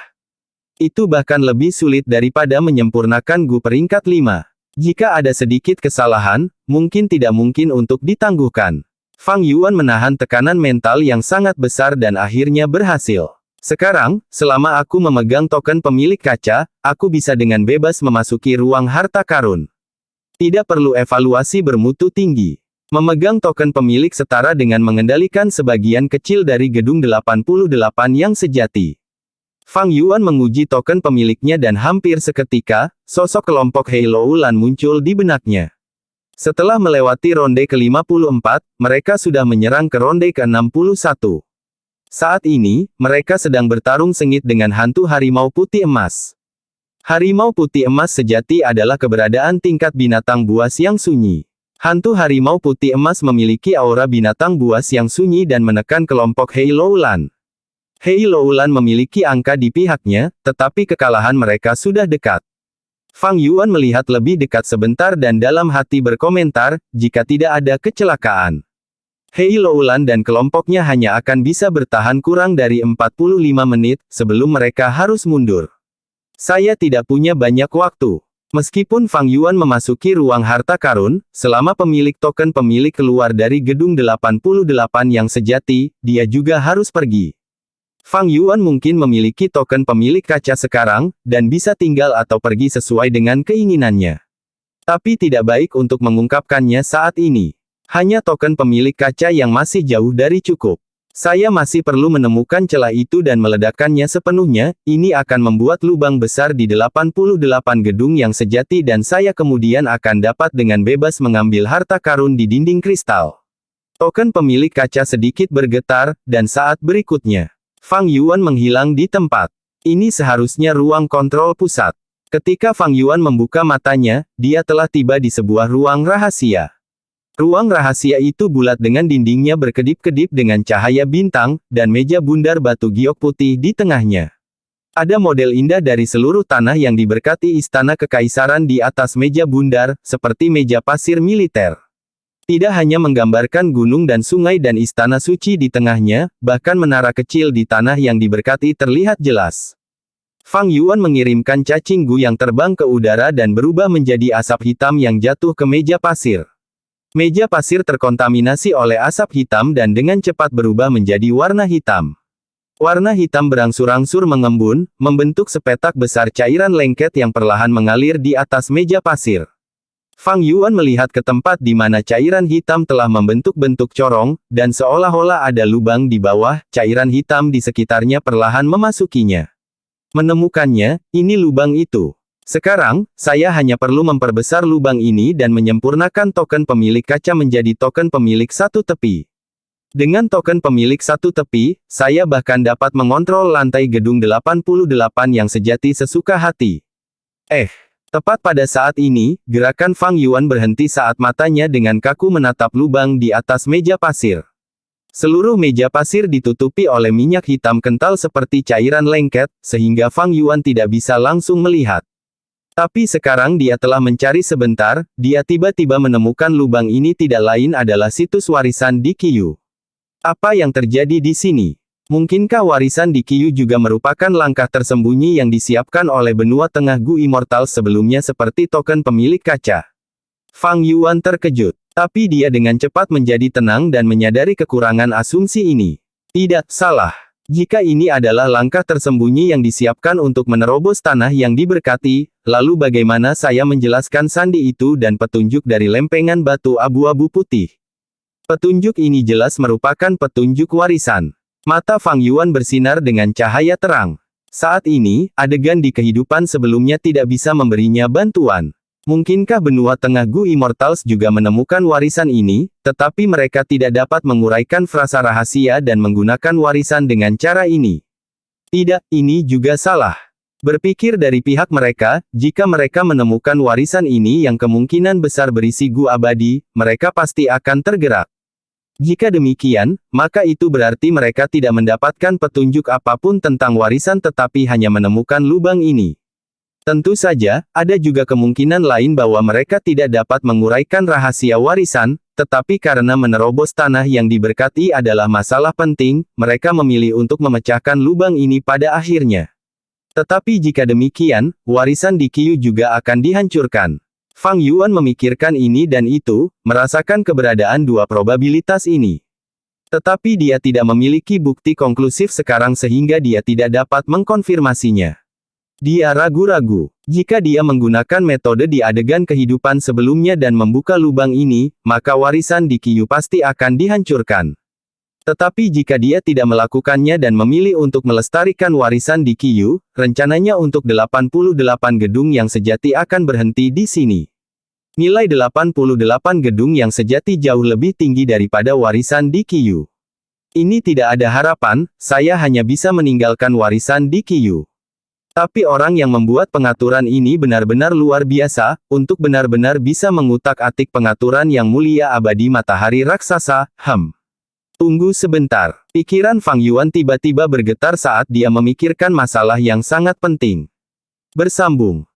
Itu bahkan lebih sulit daripada menyempurnakan Gu peringkat 5. Jika ada sedikit kesalahan, mungkin tidak mungkin untuk ditangguhkan. Fang Yuan menahan tekanan mental yang sangat besar dan akhirnya berhasil. Sekarang, selama aku memegang token pemilik kaca, aku bisa dengan bebas memasuki ruang harta karun. Tidak perlu evaluasi bermutu tinggi. Memegang token pemilik setara dengan mengendalikan sebagian kecil dari gedung 88 yang sejati. Fang Yuan menguji token pemiliknya dan hampir seketika, sosok kelompok Hei Loulan muncul di benaknya. Setelah melewati ronde ke-54, mereka sudah menyerang ke ronde ke-61. Saat ini, mereka sedang bertarung sengit dengan hantu harimau putih emas. Harimau putih emas sejati adalah keberadaan tingkat binatang buas yang sunyi. Hantu harimau putih emas memiliki aura binatang buas yang sunyi dan menekan kelompok Hei Loulan. Hei Loulan memiliki angka di pihaknya, tetapi kekalahan mereka sudah dekat. Fang Yuan melihat lebih dekat sebentar dan dalam hati berkomentar, jika tidak ada kecelakaan. Hei Loulan dan kelompoknya hanya akan bisa bertahan kurang dari 45 menit, sebelum mereka harus mundur. Saya tidak punya banyak waktu. Meskipun Fang Yuan memasuki ruang harta karun, selama pemilik token pemilik keluar dari gedung 88 yang sejati, dia juga harus pergi. Fang Yuan mungkin memiliki token pemilik kaca sekarang, dan bisa tinggal atau pergi sesuai dengan keinginannya. Tapi tidak baik untuk mengungkapkannya saat ini. Hanya token pemilik kaca yang masih jauh dari cukup. Saya masih perlu menemukan celah itu dan meledakkannya sepenuhnya, ini akan membuat lubang besar di 88 gedung yang sejati dan saya kemudian akan dapat dengan bebas mengambil harta karun di dinding kristal. Token pemilik kaca sedikit bergetar, dan saat berikutnya, Fang Yuan menghilang di tempat. Ini seharusnya ruang kontrol pusat. Ketika Fang Yuan membuka matanya, dia telah tiba di sebuah ruang rahasia. Ruang rahasia itu bulat dengan dindingnya berkedip-kedip dengan cahaya bintang, dan meja bundar batu giok putih di tengahnya. Ada model indah dari seluruh tanah yang diberkati istana kekaisaran di atas meja bundar, seperti meja pasir militer. Tidak hanya menggambarkan gunung dan sungai dan istana suci di tengahnya, bahkan menara kecil di tanah yang diberkati terlihat jelas. Fang Yuan mengirimkan cacing Gu yang terbang ke udara dan berubah menjadi asap hitam yang jatuh ke meja pasir. Meja pasir terkontaminasi oleh asap hitam dan dengan cepat berubah menjadi warna hitam. Warna hitam berangsur-angsur mengembun, membentuk sepetak besar cairan lengket yang perlahan mengalir di atas meja pasir. Fang Yuan melihat ke tempat di mana cairan hitam telah membentuk bentuk corong, dan seolah-olah ada lubang di bawah, cairan hitam di sekitarnya perlahan memasukinya. Menemukannya, ini lubang itu. Sekarang, saya hanya perlu memperbesar lubang ini dan menyempurnakan token pemilik kaca menjadi token pemilik satu tepi. Dengan token pemilik satu tepi, saya bahkan dapat mengontrol lantai gedung 88 yang sejati sesuka hati. Tepat pada saat ini, gerakan Fang Yuan berhenti saat matanya dengan kaku menatap lubang di atas meja pasir. Seluruh meja pasir ditutupi oleh minyak hitam kental seperti cairan lengket, sehingga Fang Yuan tidak bisa langsung melihat. Tapi sekarang dia telah mencari sebentar, dia tiba-tiba menemukan lubang ini tidak lain adalah situs warisan di Qiyu. Apa yang terjadi di sini? Mungkinkah warisan di Qiyu juga merupakan langkah tersembunyi yang disiapkan oleh benua tengah Gu Immortal sebelumnya seperti token pemilik kaca? Fang Yuan terkejut. Tapi dia dengan cepat menjadi tenang dan menyadari kekurangan asumsi ini. Tidak salah. Jika ini adalah langkah tersembunyi yang disiapkan untuk menerobos tanah yang diberkati, lalu bagaimana saya menjelaskan sandi itu dan petunjuk dari lempengan batu abu-abu putih? Petunjuk ini jelas merupakan petunjuk warisan. Mata Fang Yuan bersinar dengan cahaya terang. Saat ini, adegan di kehidupan sebelumnya tidak bisa memberinya bantuan. Mungkinkah benua tengah Gu Immortals juga menemukan warisan ini, tetapi mereka tidak dapat menguraikan frasa rahasia dan menggunakan warisan dengan cara ini? Tidak, ini juga salah. Berpikir dari pihak mereka, jika mereka menemukan warisan ini yang kemungkinan besar berisi gua abadi, mereka pasti akan tergerak. Jika demikian, maka itu berarti mereka tidak mendapatkan petunjuk apapun tentang warisan tetapi hanya menemukan lubang ini. Tentu saja, ada juga kemungkinan lain bahwa mereka tidak dapat menguraikan rahasia warisan, tetapi karena menerobos tanah yang diberkati adalah masalah penting, mereka memilih untuk memecahkan lubang ini pada akhirnya. Tetapi jika demikian, warisan di Qiyu juga akan dihancurkan. Fang Yuan memikirkan ini dan itu, merasakan keberadaan dua probabilitas ini. Tetapi dia tidak memiliki bukti konklusif sekarang sehingga dia tidak dapat mengkonfirmasinya. Dia ragu-ragu. Jika dia menggunakan metode di adegan kehidupan sebelumnya dan membuka lubang ini, maka warisan di Qiyu pasti akan dihancurkan. Tetapi jika dia tidak melakukannya dan memilih untuk melestarikan warisan di Qiyu, rencananya untuk 88 gedung yang sejati akan berhenti di sini. Nilai 88 gedung yang sejati jauh lebih tinggi daripada warisan di Qiyu. Ini tidak ada harapan, saya hanya bisa meninggalkan warisan di Qiyu. Tapi orang yang membuat pengaturan ini benar-benar luar biasa, untuk benar-benar bisa mengutak-atik pengaturan yang mulia abadi matahari raksasa, Tunggu sebentar. Pikiran Fang Yuan tiba-tiba bergetar saat dia memikirkan masalah yang sangat penting. Bersambung.